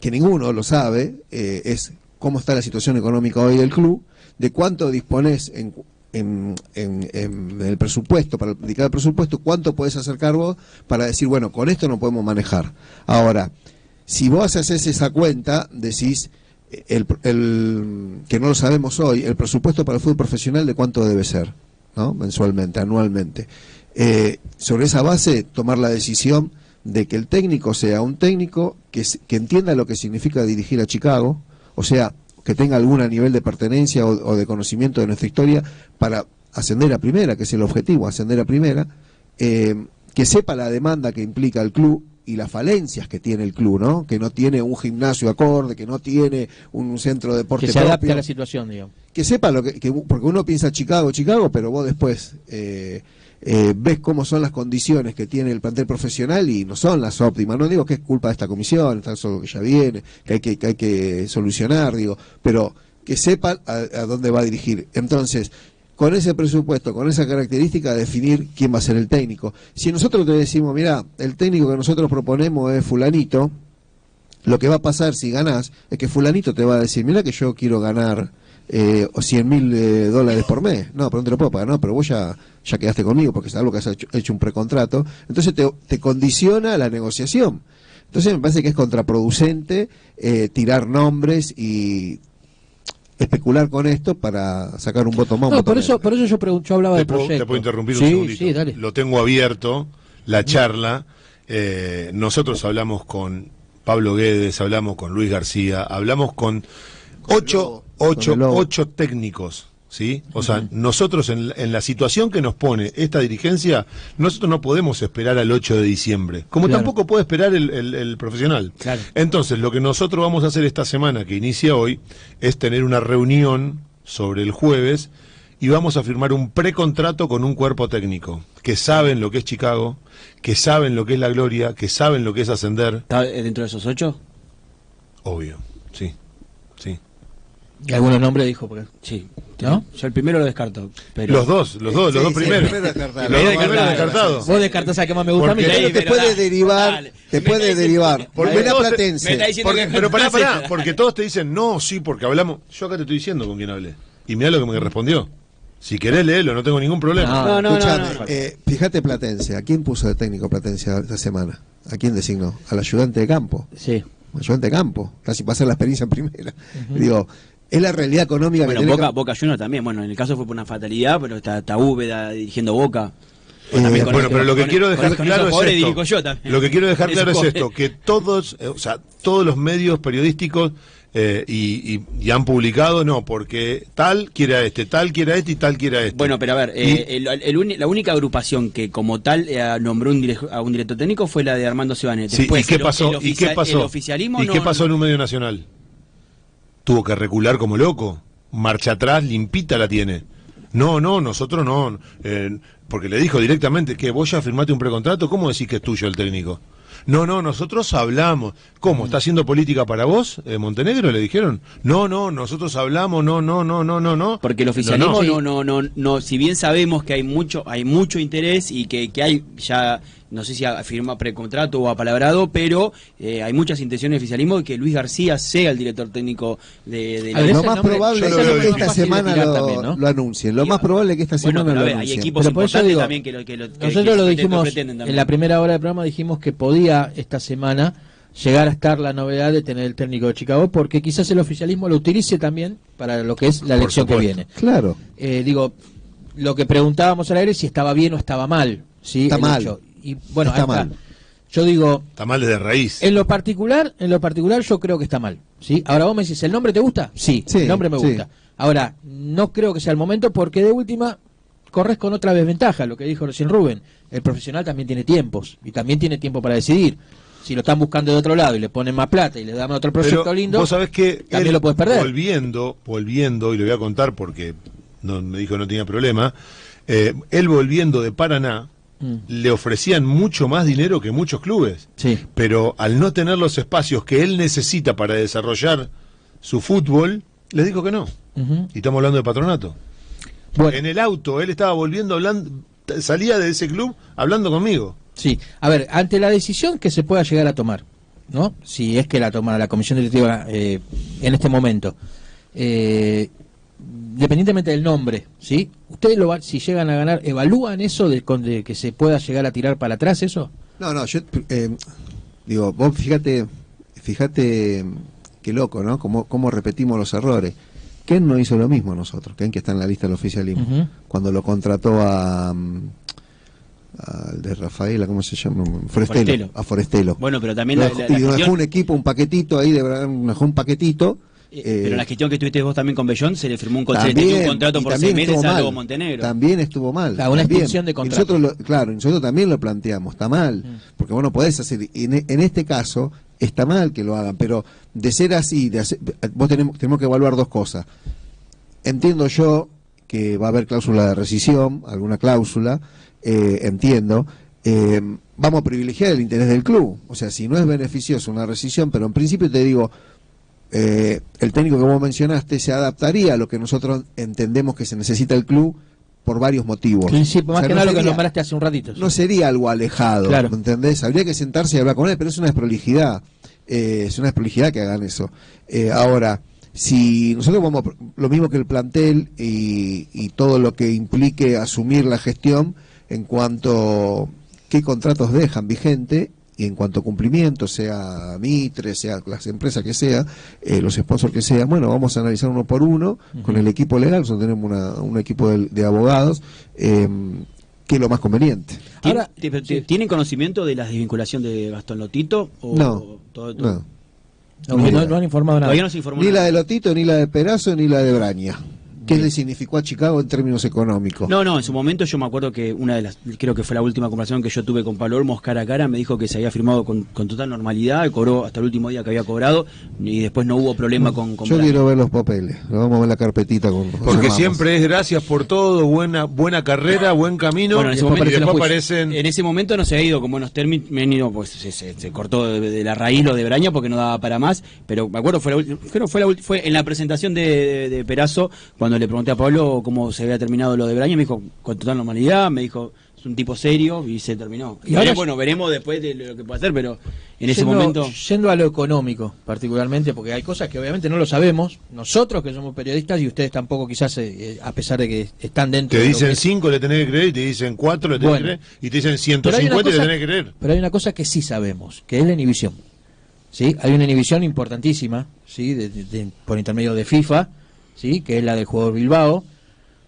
[SPEAKER 6] que ninguno lo sabe, es cómo está la situación económica hoy del club, de cuánto disponés en el presupuesto, para dedicar el presupuesto, cuánto podés hacer cargo para decir, bueno, con esto no podemos manejar. Ahora, si vos haces esa cuenta, decís, que no lo sabemos hoy, el presupuesto para el fútbol profesional de cuánto debe ser, ¿no? Mensualmente, anualmente. Sobre esa base, tomar la decisión de que el técnico sea un técnico que entienda lo que significa dirigir a Chicago, o sea, que tenga algún nivel de pertenencia o de conocimiento de nuestra historia para ascender a primera, que es el objetivo, ascender a primera, que sepa la demanda que implica el club y las falencias que tiene el club, ¿no? Que no tiene un gimnasio acorde, que no tiene un centro de deporte
[SPEAKER 3] que se adapte
[SPEAKER 6] propio,
[SPEAKER 3] a la situación, digamos.
[SPEAKER 6] que sepa lo que porque uno piensa Chicago, pero vos después ves cómo son las condiciones que tiene el plantel profesional y no son las óptimas. No digo que es culpa de esta comisión, es algo que ya viene, que hay que solucionar, digo, pero que sepa a dónde va a dirigir. Entonces, con ese presupuesto, con esa característica, definir quién va a ser el técnico. Si nosotros te decimos, mira, el técnico que nosotros proponemos es fulanito, lo que va a pasar si ganás es que fulanito te va a decir, mira que yo quiero ganar $100.000 por mes. No, pero no te lo puedo pagar, no, pero vos ya quedaste conmigo porque es algo que has hecho un precontrato. Entonces te condiciona la negociación. Entonces me parece que es contraproducente tirar nombres y especular con esto para sacar un voto más.
[SPEAKER 3] No, por eso yo hablaba del proyecto.
[SPEAKER 4] ¿Te puedo interrumpir un
[SPEAKER 3] sí,
[SPEAKER 4] segundito?
[SPEAKER 3] Sí, dale.
[SPEAKER 4] Lo tengo abierto, la charla. Nosotros hablamos con Pablo Guedes, hablamos con Luis García, hablamos con ocho técnicos, ¿sí? O sea, nosotros en la situación que nos pone esta dirigencia, nosotros no podemos esperar al 8 de diciembre, como
[SPEAKER 3] Claro.
[SPEAKER 4] tampoco puede esperar el profesional.
[SPEAKER 3] Claro.
[SPEAKER 4] Entonces, lo que nosotros vamos a hacer esta semana, que inicia hoy, es tener una reunión sobre el jueves y vamos a firmar un precontrato con un cuerpo técnico, que saben lo que es Chicago, que saben lo que es la gloria, que saben lo que es ascender.
[SPEAKER 5] ¿Está dentro de esos 8?
[SPEAKER 4] Obvio, sí, sí.
[SPEAKER 3] Y algunos nombres dijo, porque,
[SPEAKER 5] Sí.
[SPEAKER 3] ¿no?
[SPEAKER 5] Yo el primero lo descarto. Pero...
[SPEAKER 4] Los dos primeros.
[SPEAKER 6] Primero descartado.
[SPEAKER 4] Los dos primeros descartados.
[SPEAKER 3] Vos descartás a que más me gusta a mí.
[SPEAKER 4] Porque-
[SPEAKER 6] Pero te puede derivar,
[SPEAKER 4] Porque
[SPEAKER 6] Volver a
[SPEAKER 4] todos te-
[SPEAKER 6] Platense.
[SPEAKER 5] me está diciendo que-
[SPEAKER 4] Pero pará, porque todos te dicen, no, sí, porque hablamos. Yo acá te estoy diciendo con quién hablé. Y mirá lo que me respondió. Si querés leerlo, no tengo ningún problema.
[SPEAKER 5] No.
[SPEAKER 6] Escuchame, fíjate Platense, ¿a quién puso de técnico Platense esta semana? ¿A quién designó? Al ayudante de campo.
[SPEAKER 3] Sí.
[SPEAKER 6] Ayudante de campo, casi para hacer la experiencia en primera. Digo, es la realidad económica
[SPEAKER 5] Bueno,
[SPEAKER 6] que tiene
[SPEAKER 5] Boca Juniors también. Bueno, en el caso fue por una fatalidad, pero está Úbeda dirigiendo Boca.
[SPEAKER 4] Bueno, pero lo que quiero dejar claro es
[SPEAKER 5] dirijo yo
[SPEAKER 4] esto.
[SPEAKER 5] también.
[SPEAKER 4] Lo que quiero dejar claro es
[SPEAKER 5] Eso,
[SPEAKER 4] esto, que todos, o sea, todos los medios periodísticos y han publicado, no, porque tal quiere a este, tal quiere a este y tal quiere a este.
[SPEAKER 5] Bueno, pero a ver, la única agrupación que como tal nombró a un director técnico fue la de Armando Sebanet.
[SPEAKER 4] Sí, ¿y qué pasó? ¿Y qué pasó?
[SPEAKER 5] El oficialismo
[SPEAKER 4] ¿Y qué pasó en un medio nacional? Tuvo que recular como loco. Marcha atrás, limpita la tiene. No, nosotros no. Porque le dijo directamente que vos ya firmaste un precontrato, ¿cómo decís que es tuyo el técnico? No, nosotros hablamos. ¿Cómo? ¿Está haciendo política para vos, Montenegro? ¿Le dijeron? No, nosotros hablamos, no.
[SPEAKER 5] Porque el oficialismo
[SPEAKER 3] No.
[SPEAKER 5] no, si bien sabemos que hay mucho interés y que hay ya, no sé si firma precontrato o apalabrado, pero hay muchas intenciones del oficialismo de que Luis García sea el director técnico de
[SPEAKER 3] A ver,
[SPEAKER 6] Lo
[SPEAKER 3] ese
[SPEAKER 6] más
[SPEAKER 3] nombre-
[SPEAKER 6] probable
[SPEAKER 4] yo
[SPEAKER 6] es
[SPEAKER 4] lo veo
[SPEAKER 6] que esta
[SPEAKER 3] fácil de
[SPEAKER 6] semana
[SPEAKER 3] tirar también, ¿no?
[SPEAKER 6] lo anuncien. Lo más probable es que esta
[SPEAKER 5] Bueno,
[SPEAKER 6] semana
[SPEAKER 5] pero a
[SPEAKER 6] lo
[SPEAKER 5] ver, hay
[SPEAKER 6] anuncien.
[SPEAKER 5] equipos
[SPEAKER 3] Pero por eso
[SPEAKER 5] importantes
[SPEAKER 3] digo,
[SPEAKER 5] también que
[SPEAKER 3] nosotros lo dijimos
[SPEAKER 5] pretenden también.
[SPEAKER 3] en la primera hora del programa, dijimos que podía esta semana llegar a estar la novedad de tener el técnico de Chicago, porque quizás el oficialismo lo utilice también para lo que es la
[SPEAKER 4] Por
[SPEAKER 3] elección que
[SPEAKER 4] supuesto.
[SPEAKER 3] viene.
[SPEAKER 6] Claro.
[SPEAKER 3] Digo, lo que preguntábamos al aire es si estaba bien o estaba mal. ¿Sí?
[SPEAKER 6] Está
[SPEAKER 3] El
[SPEAKER 6] mal.
[SPEAKER 3] hecho. Y bueno,
[SPEAKER 6] Está
[SPEAKER 3] ahí está.
[SPEAKER 6] mal.
[SPEAKER 3] Yo digo,
[SPEAKER 4] Está mal desde raíz.
[SPEAKER 3] en lo particular yo creo que está mal. ¿Sí? Ahora vos me decís, ¿el nombre te gusta? Sí,
[SPEAKER 6] Sí,
[SPEAKER 3] el nombre me
[SPEAKER 6] sí.
[SPEAKER 3] gusta. Ahora, no creo que sea el momento porque de última corres con otra desventaja, lo que dijo recién Rubén. El profesional también tiene tiempos y también tiene tiempo para decidir. Si lo están buscando de otro lado y le ponen más plata y le dan otro proyecto
[SPEAKER 4] Pero
[SPEAKER 3] lindo,
[SPEAKER 4] vos sabés que
[SPEAKER 3] también
[SPEAKER 4] él,
[SPEAKER 3] lo puedes perder.
[SPEAKER 4] volviendo, y lo voy a contar porque me dijo que no tenía problema, él volviendo de Paraná, le ofrecían mucho más dinero que muchos clubes.
[SPEAKER 3] Sí.
[SPEAKER 4] Pero al no tener los espacios que él necesita para desarrollar su fútbol, le dijo que no.
[SPEAKER 3] Ujú.
[SPEAKER 4] Y estamos hablando de Patronato.
[SPEAKER 3] Bueno,
[SPEAKER 4] En el auto, él estaba volviendo hablando, salía de ese club hablando conmigo.
[SPEAKER 3] sí. A ver, ante la decisión que se pueda llegar a tomar, ¿no? Si es que la toma la comisión directiva en este momento, independientemente del nombre, ¿sí? ¿Ustedes si llegan a ganar, evalúan eso de que se pueda llegar a tirar para atrás eso?
[SPEAKER 6] No, yo digo, vos fíjate qué loco, ¿no? Cómo repetimos los errores. Ken no hizo lo mismo a nosotros, Ken que está en la lista del oficialismo,
[SPEAKER 3] Ujú.
[SPEAKER 6] cuando lo contrató al de Rafaela, ¿cómo se llama? Forestelo. A Forestelo.
[SPEAKER 5] Bueno, pero también
[SPEAKER 6] Y dejó un equipo, un paquetito ahí, dejó un paquetito,
[SPEAKER 5] Pero en la gestión que tuviste vos también con Bellón, se le firmó un contrato por 6 meses a Lobo Montenegro.
[SPEAKER 6] También estuvo mal.
[SPEAKER 3] Claro, una extensión de contrato.
[SPEAKER 6] Nosotros también lo planteamos, está mal, porque vos no podés hacer, en este caso, está mal que lo hagan, pero de ser así, vos tenemos que evaluar dos cosas. Entiendo yo que va a haber cláusula de rescisión, alguna cláusula, entiendo. Vamos a privilegiar el interés del club. O sea, si no es beneficioso una rescisión, pero en principio te digo, el técnico que vos mencionaste se adaptaría a lo que nosotros entendemos que se necesita el club por varios motivos.
[SPEAKER 3] Sí, más que nada lo que nombraste hace un ratito.
[SPEAKER 6] No sería algo alejado,
[SPEAKER 3] claro.
[SPEAKER 6] ¿me entendés? Habría que sentarse y hablar con él, pero es una desprolijidad. Es una desprolijidad que hagan eso. Ahora, si nosotros vamos lo mismo que el plantel y todo lo que implique asumir la gestión en cuanto qué contratos dejan vigente y en cuanto a cumplimiento, sea Mitre, sea las empresas que sea, los sponsors que sea, bueno, vamos a analizar uno por uno con el equipo legal. Nosotros tenemos un equipo de abogados que es lo más conveniente.
[SPEAKER 5] Ahora, ¿tienen conocimiento de la desvinculación de Gastón Lotito? ¿O
[SPEAKER 6] no,
[SPEAKER 5] todo?
[SPEAKER 3] No han informado nada.
[SPEAKER 5] Todavía no se informó
[SPEAKER 6] ni
[SPEAKER 5] nada.
[SPEAKER 6] La de Lotito, ni la de Perazo, ni la de Braña. ¿Qué le significó a Chicago en términos económicos?
[SPEAKER 5] No, en su momento yo me acuerdo que creo que fue la última conversación que yo tuve con Pablo Olmos cara a cara, me dijo que se había firmado con total normalidad, cobró hasta el último día que había cobrado y después no hubo problema con
[SPEAKER 6] Yo quiero ver los papeles, lo vamos a ver la carpetita con
[SPEAKER 4] porque siempre es gracias por todo, buena carrera, buen camino,
[SPEAKER 5] bueno,
[SPEAKER 4] y después aparecen...
[SPEAKER 5] En ese momento no se ha ido con buenos términos, pues se cortó de la raíz lo de Braña porque no daba para más, pero me acuerdo fue en la presentación de Perazo cuando le pregunté a Pablo cómo se había terminado lo de Braña, me dijo con total normalidad, me dijo es un tipo serio y se terminó. Y ahora, bueno, veremos después de lo que puede hacer, pero en ese momento...
[SPEAKER 3] Yendo a lo económico, particularmente, porque hay cosas que obviamente no lo sabemos, nosotros que somos periodistas y ustedes tampoco quizás, a pesar de que están dentro...
[SPEAKER 4] Te
[SPEAKER 3] de
[SPEAKER 4] dicen 5 le tenés que creer, y te dicen 4 le tenés que creer, y te dicen 150 le tenés que creer.
[SPEAKER 3] Pero hay una cosa que sí sabemos, que es la inhibición. ¿Sí? Hay una inhibición importantísima, ¿sí? Por intermedio de FIFA, ¿sí? Que es la del jugador Bilbao,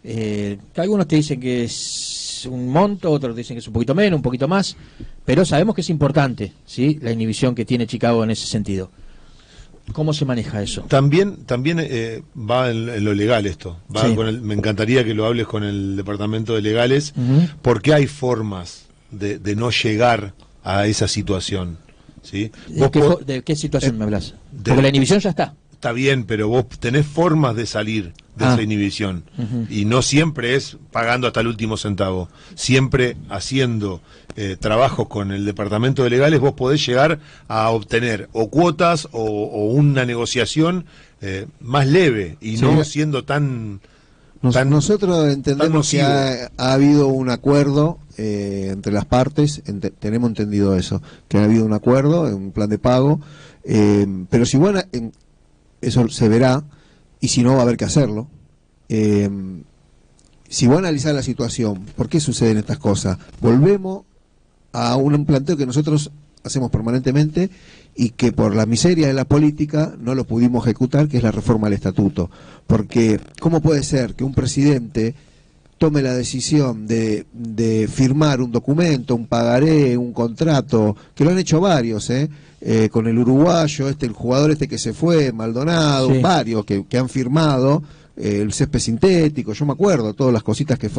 [SPEAKER 3] que algunos te dicen que es un monto, otros dicen que es un poquito menos, un poquito más, pero sabemos que es importante, ¿sí? La inhibición que tiene Chicago en ese sentido. ¿Cómo se maneja eso?
[SPEAKER 4] También va en lo legal esto.
[SPEAKER 3] Sí.
[SPEAKER 4] Me encantaría que lo hables con el departamento de legales, porque hay formas de no llegar a esa situación. ¿Sí?
[SPEAKER 3] ¿De qué situación me hablas? Porque la inhibición ya está.
[SPEAKER 4] Está bien, pero vos tenés formas de salir de esa inhibición. Y no siempre es pagando hasta el último centavo. Siempre haciendo trabajos con el departamento de legales, vos podés llegar a obtener o cuotas o una negociación más leve y no siendo tan...
[SPEAKER 6] Nosotros entendemos que ha habido un acuerdo entre las partes, tenemos entendido eso, que ha habido un acuerdo, un plan de pago, pero si bueno... eso se verá, y si no va a haber que hacerlo. Si voy a analizar la situación, ¿por qué suceden estas cosas? Volvemos a un planteo que nosotros hacemos permanentemente y que por la miseria de la política no lo pudimos ejecutar, que es la reforma al estatuto. Porque, ¿cómo puede ser que un presidente tome la decisión de firmar un documento, un pagaré, un contrato, que lo han hecho varios, con el uruguayo, el jugador que se fue, Maldonado, sí, varios que han firmado, el césped sintético, yo me acuerdo, todas las cositas que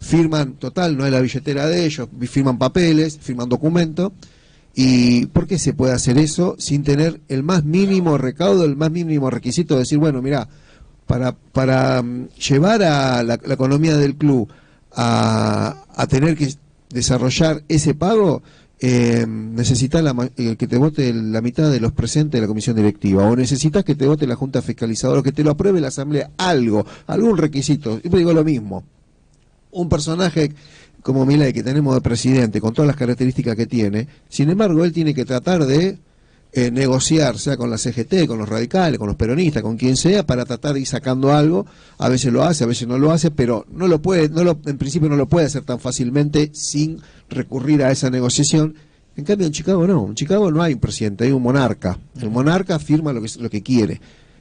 [SPEAKER 6] firman, total, no es la billetera de ellos, firman papeles, firman documentos. ¿Y por qué se puede hacer eso sin tener el más mínimo recaudo, el más mínimo requisito de decir, bueno, mira, para llevar a la economía del club a tener que desarrollar ese pago, necesitas que te vote la mitad de los presentes de la comisión directiva, o necesitas que te vote la junta fiscalizadora, o que te lo apruebe la asamblea, algún requisito. Siempre digo lo mismo, un personaje como Milei que tenemos de presidente, con todas las características que tiene, sin embargo él tiene que tratar de negociar, sea con la CGT, con los radicales, con los peronistas, con quien sea, para tratar de ir sacando algo. A veces lo hace, a veces no lo hace, pero en principio no lo puede hacer tan fácilmente sin recurrir a esa negociación. En cambio en Chicago no, en Chicago no hay un presidente, hay un monarca. El monarca firma lo que quiere.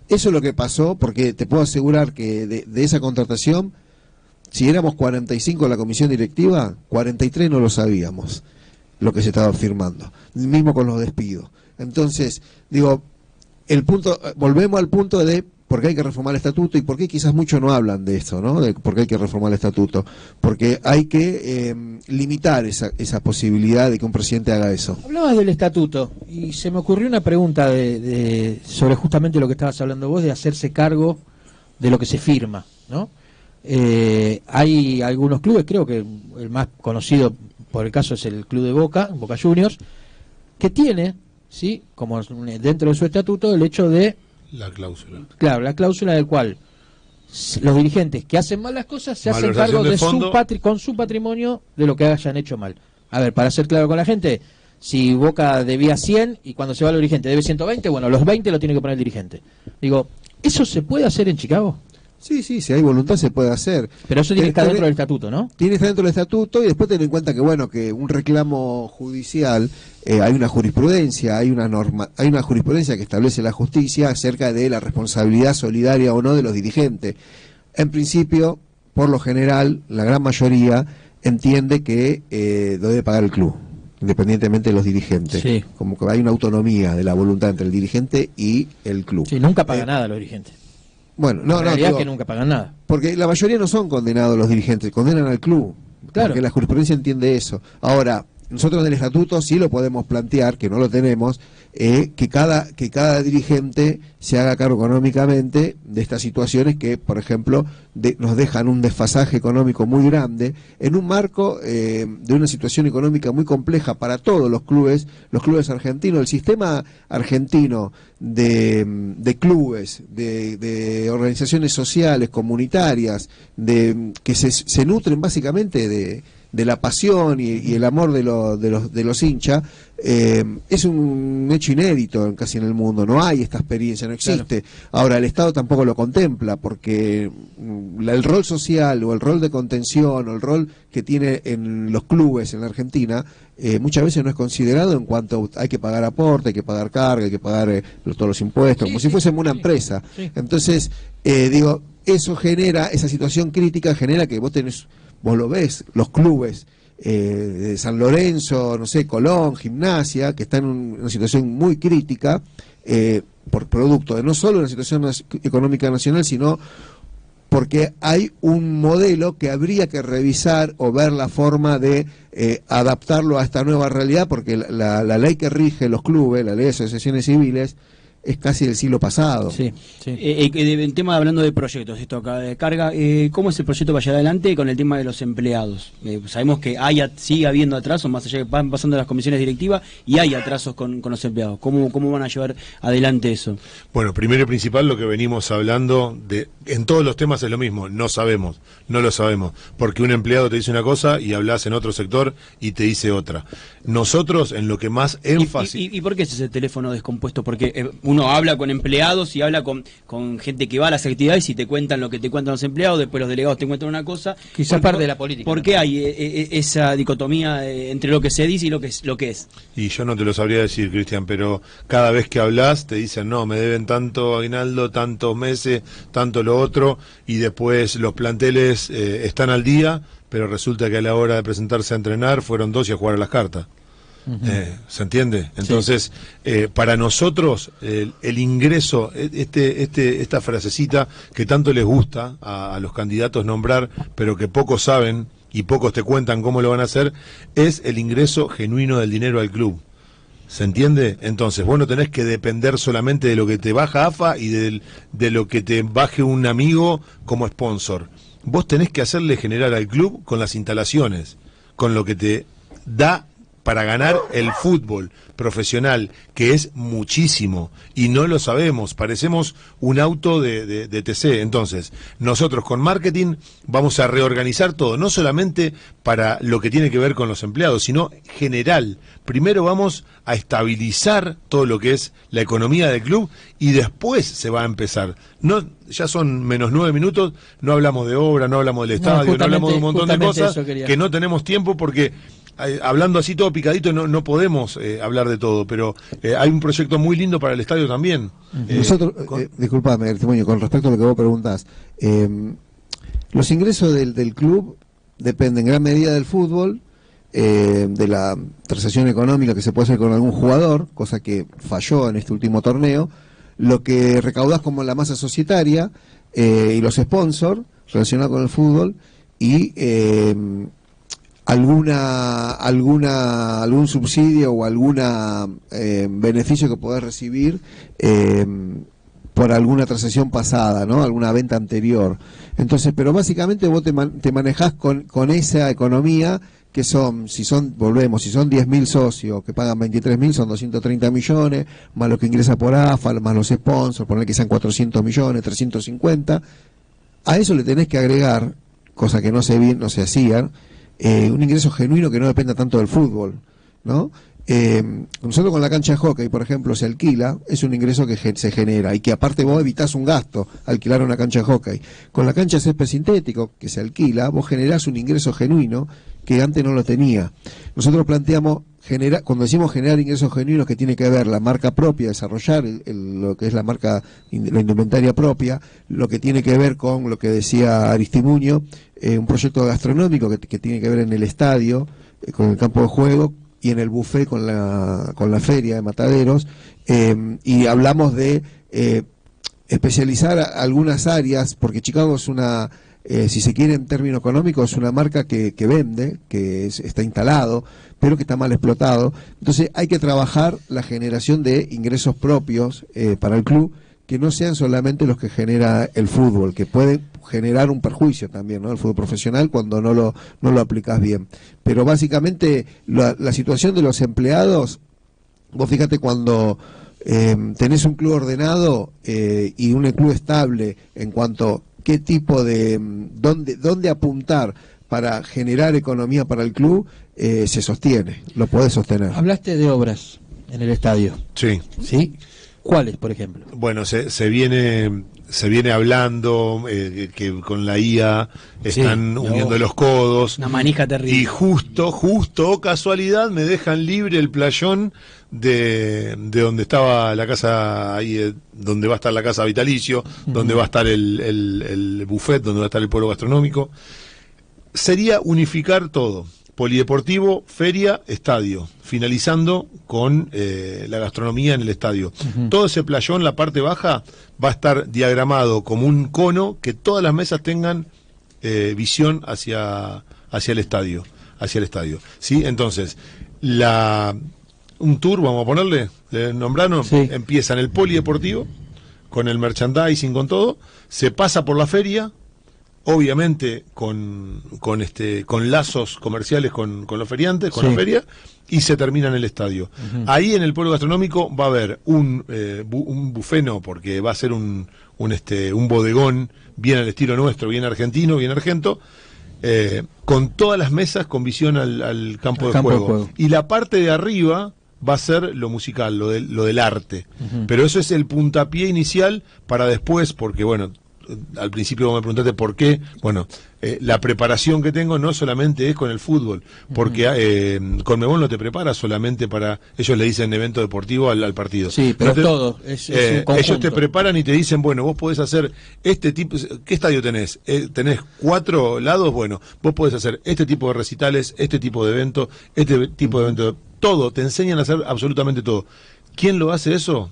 [SPEAKER 6] Eso es lo que pasó, porque te puedo asegurar que de esa contratación, si éramos 45 en la comisión directiva, 43 no lo sabíamos, lo que se estaba firmando, mismo con los despidos. Entonces, digo, volvemos al punto de por qué hay que reformar el estatuto y por qué quizás muchos no hablan de eso, ¿no? De por qué hay que reformar el estatuto. Porque hay que limitar esa posibilidad de que un presidente haga eso.
[SPEAKER 3] Hablabas del estatuto y se me ocurrió una pregunta sobre justamente lo que estabas hablando vos, de hacerse cargo de lo que se firma, ¿no? Hay algunos clubes, creo que el más conocido por el caso es el club de Boca Juniors, que tiene, ¿sí?, como dentro de su estatuto, el hecho de...
[SPEAKER 4] La cláusula.
[SPEAKER 3] Claro, la cláusula del cual los dirigentes que hacen mal las cosas se hacen cargo de con su patrimonio de lo que hayan hecho mal. A ver, para ser claro con la gente, si Boca debía 100 y cuando se va el dirigente debe 120, bueno, los 20 lo tiene que poner el dirigente. Digo, ¿eso se puede hacer en Chicago?
[SPEAKER 6] Sí, si hay voluntad se puede hacer.
[SPEAKER 3] Pero eso tiene que estar dentro del estatuto, ¿no?
[SPEAKER 6] Tiene que estar dentro del estatuto y después tener en cuenta que, bueno, que un reclamo judicial, hay una jurisprudencia, hay una jurisprudencia que establece la justicia acerca de la responsabilidad solidaria o no de los dirigentes. En principio, por lo general, la gran mayoría entiende que lo debe pagar el club, independientemente de los dirigentes.
[SPEAKER 3] Sí.
[SPEAKER 6] Como que hay una autonomía de la voluntad entre el dirigente y el club.
[SPEAKER 3] Sí, nunca paga nada los dirigentes.
[SPEAKER 6] Bueno,
[SPEAKER 3] la realidad es que nunca pagan nada.
[SPEAKER 6] Porque la mayoría no son condenados los dirigentes, condenan al club. Claro. Porque la jurisprudencia entiende eso. Ahora, nosotros en el estatuto sí lo podemos plantear, que no lo tenemos, que cada dirigente se haga cargo económicamente de estas situaciones que, por ejemplo, nos dejan un desfasaje económico muy grande en un marco de una situación económica muy compleja para todos los clubes argentinos. El sistema argentino de clubes, de organizaciones sociales, comunitarias, que se nutren básicamente de la pasión y el amor de los hinchas, es un hecho inédito casi en el mundo. No hay esta experiencia, no existe. Claro. Ahora, el Estado tampoco lo contempla, porque el rol social o el rol de contención o el rol que tiene en los clubes en la Argentina muchas veces no es considerado en cuanto hay que pagar aporte, hay que pagar carga, hay que pagar todos los impuestos, como si fuésemos una empresa. Entonces, eso genera, esa situación crítica genera que vos lo ves, los clubes de San Lorenzo, no sé, Colón, Gimnasia, que están en una situación muy crítica por producto de no solo una situación económica nacional, sino porque hay un modelo que habría que revisar o ver la forma de adaptarlo a esta nueva realidad, porque la ley que rige los clubes, la ley de asociaciones civiles, es casi del siglo pasado.
[SPEAKER 5] Sí. En tema hablando de proyectos, esto acá de carga, ¿cómo es el proyecto para allá adelante con el tema de los empleados? Sabemos que sigue habiendo atrasos, más allá que van pasando las comisiones directivas, y hay atrasos con los empleados. ¿Cómo van a llevar adelante eso?
[SPEAKER 4] Bueno, primero y principal, lo que venimos hablando en todos los temas es lo mismo, no lo sabemos, porque un empleado te dice una cosa y hablas en otro sector y te dice otra. Nosotros, en lo que más énfasis...
[SPEAKER 5] ¿Y por qué es ese teléfono descompuesto? Porque uno habla con empleados y habla con gente que va a las actividades y te cuentan lo que te cuentan los empleados, después los delegados te cuentan una cosa.
[SPEAKER 3] Quizás parte de la política.
[SPEAKER 5] ¿Por qué hay esa dicotomía entre lo que se dice y lo que es?
[SPEAKER 4] Y yo no te lo sabría decir, Cristian, pero cada vez que hablas te dicen, no, me deben tanto aguinaldo, tantos meses, tanto lo otro, y después los planteles están al día, pero resulta que a la hora de presentarse a entrenar fueron 2 y a jugar a las cartas. ¿Se entiende? Entonces, para nosotros el ingreso, esta frasecita que tanto les gusta a los candidatos nombrar, pero que pocos saben y pocos te cuentan cómo lo van a hacer, es el ingreso genuino del dinero al club. ¿Se entiende? Entonces, vos no tenés que depender solamente de lo que te baja AFA y de lo que te baje un amigo como sponsor. Vos tenés que hacerle generar al club con las instalaciones, con lo que te da para ganar el fútbol profesional, que es muchísimo, y no lo sabemos, parecemos un auto de TC. Entonces, nosotros con marketing vamos a reorganizar todo, no solamente para lo que tiene que ver con los empleados, sino general. Primero vamos a estabilizar todo lo que es la economía del club y después se va a empezar. No, ya son menos 9 minutos, no hablamos de obra, no hablamos del estadio, no hablamos de un montón de cosas que no tenemos tiempo porque... hablando así todo picadito no podemos hablar de todo, pero hay un proyecto muy lindo para el estadio también.
[SPEAKER 6] Nosotros, disculpame, testimonio, con respecto a lo que vos preguntás, los ingresos del club dependen en gran medida del fútbol, de la transacción económica que se puede hacer con algún jugador, cosa que falló en este último torneo. lo que recaudás como la masa societaria y los sponsors relacionados con el fútbol y algún subsidio o alguna beneficio que podés recibir por alguna transacción pasada, ¿no? Alguna venta anterior. Entonces, pero básicamente vos te manejás con esa economía que son, si son 10.000 socios que pagan 23.000, son 230 millones, más lo que ingresa por AFA, más los sponsors, poner que sean 400 millones, 350. A eso le tenés que agregar, cosa que no se hacían, un ingreso genuino que no dependa tanto del fútbol, ¿no? Nosotros con la cancha de hockey, por ejemplo, se alquila, es un ingreso que se genera y que aparte vos evitás un gasto, alquilar una cancha de hockey. Con la cancha de césped sintético, que se alquila, vos generás un ingreso genuino que antes no lo tenía. Nosotros planteamos, cuando decimos generar ingresos genuinos, que tiene que ver la marca propia, desarrollar lo que es la marca, la indumentaria propia, lo que tiene que ver con lo que decía Aristimuño, un proyecto gastronómico que tiene que ver en el estadio, con el campo de juego, y en el buffet con la feria de Mataderos, y hablamos de especializar algunas áreas, porque Chicago es una, si se quiere en términos económicos, es una marca que vende, que está instalado, pero que está mal explotado. Entonces hay que trabajar la generación de ingresos propios para el club, que no sean solamente los que genera el fútbol, que pueden generar un perjuicio también, ¿no? El fútbol profesional cuando no lo aplicás bien. Pero básicamente la situación de los empleados, vos fíjate cuando tenés un club ordenado y un club estable en cuanto qué tipo de dónde apuntar para generar economía para el club, se sostiene, lo podés sostener.
[SPEAKER 3] Hablaste de obras en el estadio.
[SPEAKER 4] Sí.
[SPEAKER 3] ¿Sí? ¿Cuáles, por ejemplo?
[SPEAKER 4] Bueno, se viene hablando que con la IA están uniendo los codos.
[SPEAKER 5] Una manija terrible.
[SPEAKER 4] Y justo, casualidad, me dejan libre el playón de donde estaba la casa, ahí donde va a estar la casa vitalicio, donde va a estar el buffet, donde va a estar el pueblo gastronómico. Sería unificar todo. Polideportivo, feria, estadio, finalizando con la gastronomía en el estadio. Todo ese playón, la parte baja, va a estar diagramado como un cono, que todas las mesas tengan visión hacia el estadio, ¿sí? Entonces, un tour, vamos a ponerle, nombrarnos,
[SPEAKER 3] sí.
[SPEAKER 4] Empieza en el polideportivo, con el merchandising, con todo, se pasa por la feria, obviamente con lazos comerciales con los feriantes, con la feria, y se termina en el estadio. Ahí en el pueblo gastronómico va a haber un buffet, no, porque va a ser un bodegón bien al estilo nuestro, bien argentino, bien argento, con todas las mesas con visión al campo de juego. Y la parte de arriba va a ser lo musical, lo del arte. Pero eso es el puntapié inicial para después, porque bueno, al principio vos me preguntaste por qué. Bueno, la preparación que tengo no solamente es con el fútbol, porque Conmebol no te prepara solamente para, ellos le dicen evento deportivo al partido.
[SPEAKER 3] Sí, pero todo es un conjunto.
[SPEAKER 4] Ellos te preparan y te dicen, bueno, vos podés hacer este tipo, ¿qué estadio tenés? Tenés 4 lados, bueno, vos podés hacer este tipo de recitales, este tipo de evento, este tipo de evento, todo, te enseñan a hacer absolutamente todo. ¿Quién lo hace eso?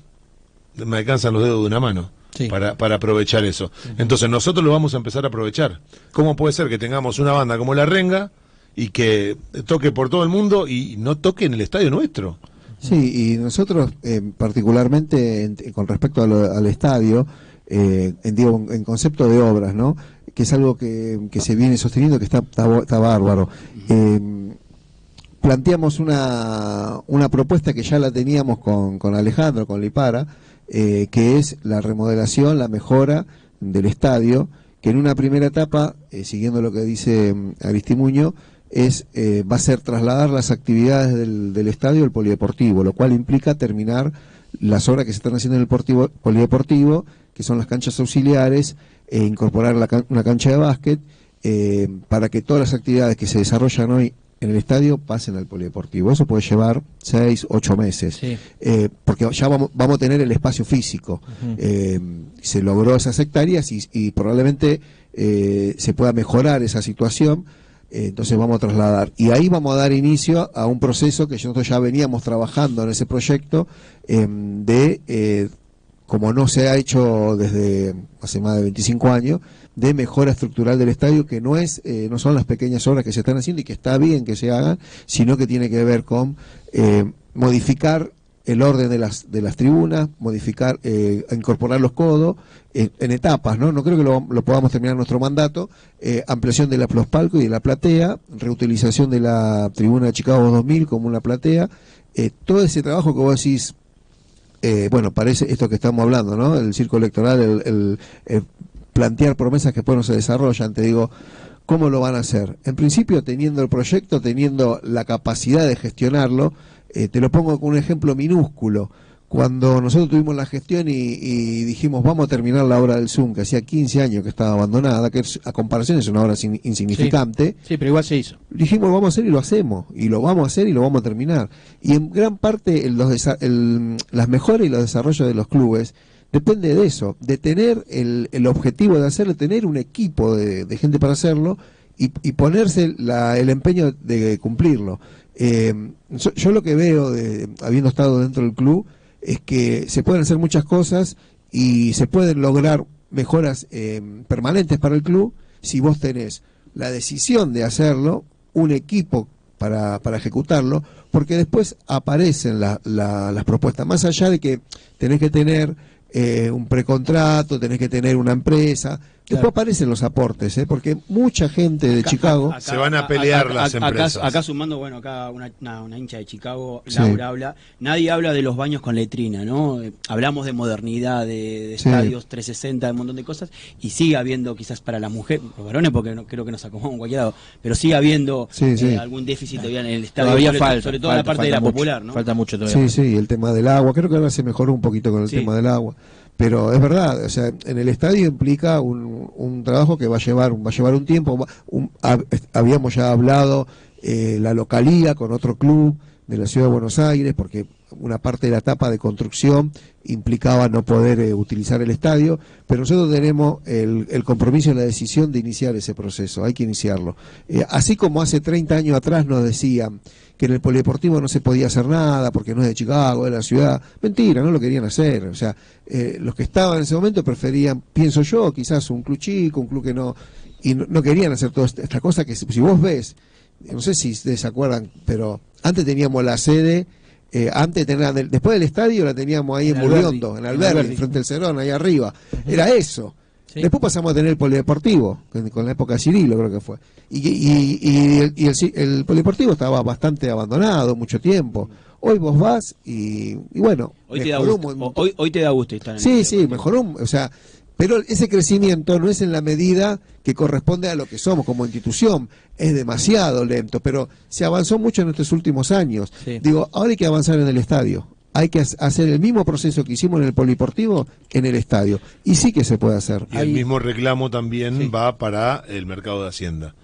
[SPEAKER 4] Me alcanzan los dedos de una mano. Sí. Para aprovechar eso. Entonces nosotros lo vamos a empezar a aprovechar. ¿Cómo puede ser que tengamos una banda como La Renga y que toque por todo el mundo y no toque en el estadio nuestro?
[SPEAKER 6] Sí, y nosotros particularmente con respecto al estadio, en concepto de obras, ¿no? Que es algo que se viene sosteniendo, que está bárbaro. Planteamos una propuesta que ya la teníamos con Alejandro, con Lipara, que es la remodelación, la mejora del estadio, que en una primera etapa, siguiendo lo que dice Aristimuño, va a ser trasladar las actividades del estadio al polideportivo, lo cual implica terminar las obras que se están haciendo en el polideportivo, que son las canchas auxiliares, incorporar una cancha de básquet, para que todas las actividades que se desarrollan hoy en el estadio pasen al polideportivo. Eso puede llevar 6, 8 meses, sí. Porque ya vamos a tener el espacio físico. Se logró esas hectáreas y probablemente se pueda mejorar esa situación. Entonces vamos a trasladar. Y ahí vamos a dar inicio a un proceso que nosotros ya veníamos trabajando en ese proyecto, de como no se ha hecho desde hace más de 25 años, de mejora estructural del estadio, que no son las pequeñas obras que se están haciendo y que está bien que se hagan, sino que tiene que ver con modificar el orden de las tribunas, modificar, incorporar los codos en etapas, ¿no? No creo que lo podamos terminar en nuestro mandato. Ampliación de los palcos y de la platea, reutilización de la tribuna de Chicago 2000 como una platea, todo ese trabajo que vos decís, bueno, parece esto que estamos hablando, ¿no? El circo electoral, el plantear promesas que después no se desarrollan. Te digo, ¿cómo lo van a hacer? En principio, teniendo el proyecto, teniendo la capacidad de gestionarlo. Te lo pongo con un ejemplo minúsculo. Cuando nosotros tuvimos la gestión y dijimos vamos a terminar la obra del Zoom, que hacía 15 años que estaba abandonada, que a comparación es una obra insignificante.
[SPEAKER 3] Sí, pero igual se hizo.
[SPEAKER 6] Dijimos vamos a hacer y lo hacemos, y lo vamos a hacer y lo vamos a terminar. Y en gran parte las mejoras y los desarrollos de los clubes depende de eso, de tener el objetivo de hacerlo, tener un equipo de gente para hacerlo y ponerse el empeño de cumplirlo. Yo lo que veo, habiendo estado dentro del club, es que se pueden hacer muchas cosas y se pueden lograr mejoras permanentes para el club si vos tenés la decisión de hacerlo, un equipo para ejecutarlo, porque después aparecen las propuestas, más allá de que tenés que tener un precontrato, tenés que tener una empresa. Después aparecen los aportes, porque mucha gente de Chicago
[SPEAKER 4] se van a pelear las empresas.
[SPEAKER 5] Acá sumando, bueno, acá una hincha de Chicago, Laura, habla. Nadie habla de los baños con letrina, ¿no? Hablamos de modernidad, de estadios 360, de un montón de cosas, y sigue habiendo quizás para la mujer, los varones, porque no, creo que nos acomodamos en cualquier lado, pero sigue habiendo algún déficit todavía en el estadio, sobre todo en la parte de la
[SPEAKER 3] mucho,
[SPEAKER 5] popular, ¿no?
[SPEAKER 3] Falta mucho todavía.
[SPEAKER 6] Sí, el tema del agua, creo que ahora se mejoró un poquito con el tema del agua. Pero es verdad, o sea, en el estadio implica un trabajo que va a llevar un tiempo. Habíamos ya hablado la localía con otro club de la ciudad de Buenos Aires, porque una parte de la etapa de construcción implicaba no poder utilizar el estadio, pero nosotros tenemos el compromiso y la decisión de iniciar ese proceso, hay que iniciarlo. Así como hace 30 años atrás nos decían que en el polideportivo no se podía hacer nada porque no es de Chicago, es de la ciudad. Mentira, no lo querían hacer. O sea, los que estaban en ese momento preferían, pienso yo, quizás un club chico, un club que no... Y no querían hacer toda esta cosa que si vos ves, no sé si ustedes se acuerdan, pero antes teníamos la sede, después del estadio la teníamos ahí en Burriondo, en Alberdi, frente al Cerón, ahí arriba. Era eso. Sí. Después pasamos a tener el polideportivo, con la época de Cirilo creo que fue. Y el polideportivo estaba bastante abandonado mucho tiempo. Hoy vos vas y bueno...
[SPEAKER 5] Hoy te da gusto, hoy te da gusto estar en
[SPEAKER 6] el sí, mejoró, o sea... Pero ese crecimiento no es en la medida que corresponde a lo que somos como institución. Es demasiado lento, pero se avanzó mucho en estos últimos años. Sí. Digo, ahora hay que avanzar en el estadio. Hay que hacer el mismo proceso que hicimos en el polideportivo en el estadio. Y sí que se puede hacer.
[SPEAKER 4] Y el mismo reclamo también va para el mercado de Hacienda.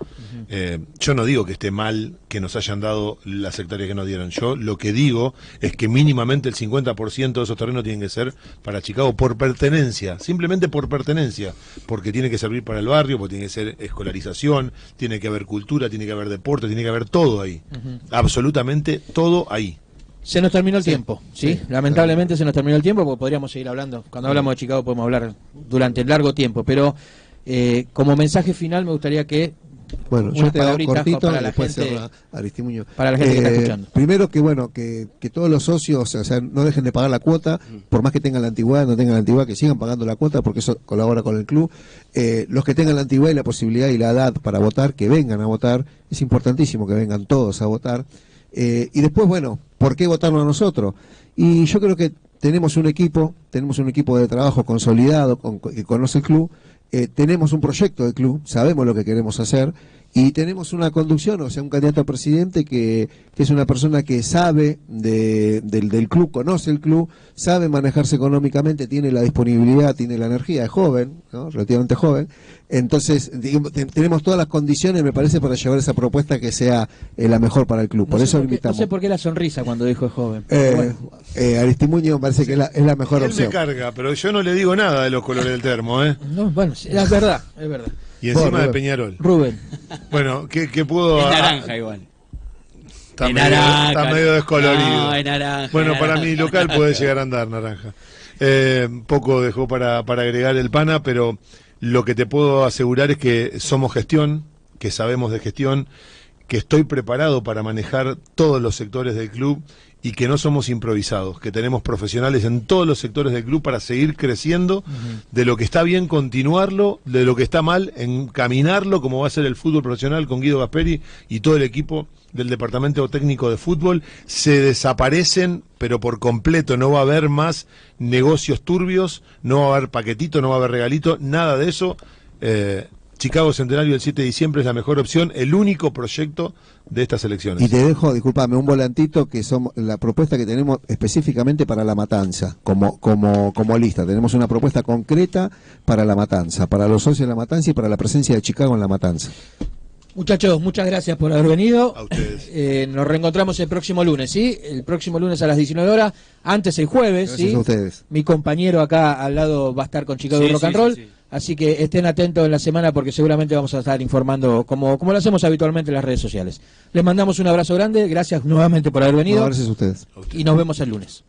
[SPEAKER 4] Yo no digo que esté mal que nos hayan dado las hectáreas que nos dieron. Yo lo que digo es que mínimamente el 50% de esos terrenos tienen que ser para Chicago por pertenencia, simplemente por pertenencia, porque tiene que servir para el barrio, porque tiene que ser escolarización, tiene que haber cultura, tiene que haber deporte, tiene que haber todo ahí. Absolutamente todo ahí.
[SPEAKER 3] Se nos terminó el tiempo, ¿sí? Lamentablemente se nos terminó el tiempo porque podríamos seguir hablando. Cuando hablamos de Chicago podemos hablar durante largo tiempo, pero como mensaje final me gustaría que
[SPEAKER 6] bueno, yo te hago cortito para la gente, Aristimuño.
[SPEAKER 3] Para la gente que está escuchando.
[SPEAKER 6] Primero que bueno, que todos los socios, o sea, no dejen de pagar la cuota, por más que tengan la antigüedad, no tengan la antigüedad, que sigan pagando la cuota porque eso colabora con el club. Los que tengan la antigüedad y la posibilidad y la edad para votar, que vengan a votar. Es importantísimo que vengan todos a votar. Y después, bueno, ¿por qué votarnos a nosotros? Y yo creo que tenemos un equipo de trabajo consolidado, que conoce el club, tenemos un proyecto de club, sabemos lo que queremos hacer, y tenemos una conducción, o sea, un candidato a presidente que es una persona que sabe del club, conoce el club, sabe manejarse económicamente, tiene la disponibilidad, tiene la energía, es joven, ¿no? Relativamente joven. Entonces, tenemos todas las condiciones, me parece, para llevar esa propuesta que sea la mejor para el club. Por eso invitamos.
[SPEAKER 3] No sé por qué la sonrisa cuando dijo es joven.
[SPEAKER 6] Aristimuño me parece que es la mejor opción.
[SPEAKER 4] Él me carga, pero yo no le digo nada de los colores del termo,
[SPEAKER 3] No, bueno, es verdad, es verdad.
[SPEAKER 4] Y encima de Peñarol.
[SPEAKER 3] Rubén.
[SPEAKER 4] Bueno, ¿qué puedo...?
[SPEAKER 5] Es naranja igual.
[SPEAKER 4] Está medio descolorido.
[SPEAKER 5] No, es naranja.
[SPEAKER 4] Bueno, para mi local puede llegar a andar naranja. Poco dejó para agregar el pana, pero lo que te puedo asegurar es que somos gestión, que sabemos de gestión, que estoy preparado para manejar todos los sectores del club y que no somos improvisados, que tenemos profesionales en todos los sectores del club para seguir creciendo, de lo que está bien continuarlo, de lo que está mal encaminarlo, como va a ser el fútbol profesional con Guido Gasperi y todo el equipo del departamento técnico de fútbol. Se desaparecen, pero por completo. No va a haber más negocios turbios, no va a haber paquetito, no va a haber regalito, nada de eso. Chicago Centenario el 7 de diciembre es la mejor opción, el único proyecto de estas elecciones.
[SPEAKER 6] Y te dejo, discúlpame, un volantito que somos la propuesta que tenemos específicamente para La Matanza, como lista. Tenemos una propuesta concreta para La Matanza, para los socios de La Matanza y para la presencia de Chicago en La Matanza.
[SPEAKER 3] Muchachos, muchas gracias por haber venido.
[SPEAKER 4] A ustedes.
[SPEAKER 3] Nos reencontramos el próximo lunes, ¿sí? El próximo lunes a las 19 horas, antes el jueves,
[SPEAKER 6] Gracias
[SPEAKER 3] ¿sí?
[SPEAKER 6] a ustedes.
[SPEAKER 3] Mi compañero acá al lado va a estar con Chicago Rock and Roll. Así que estén atentos en la semana porque seguramente vamos a estar informando como lo hacemos habitualmente en las redes sociales. Les mandamos un abrazo grande, gracias nuevamente por haber venido.
[SPEAKER 6] No, gracias a ustedes.
[SPEAKER 3] Y nos vemos el lunes.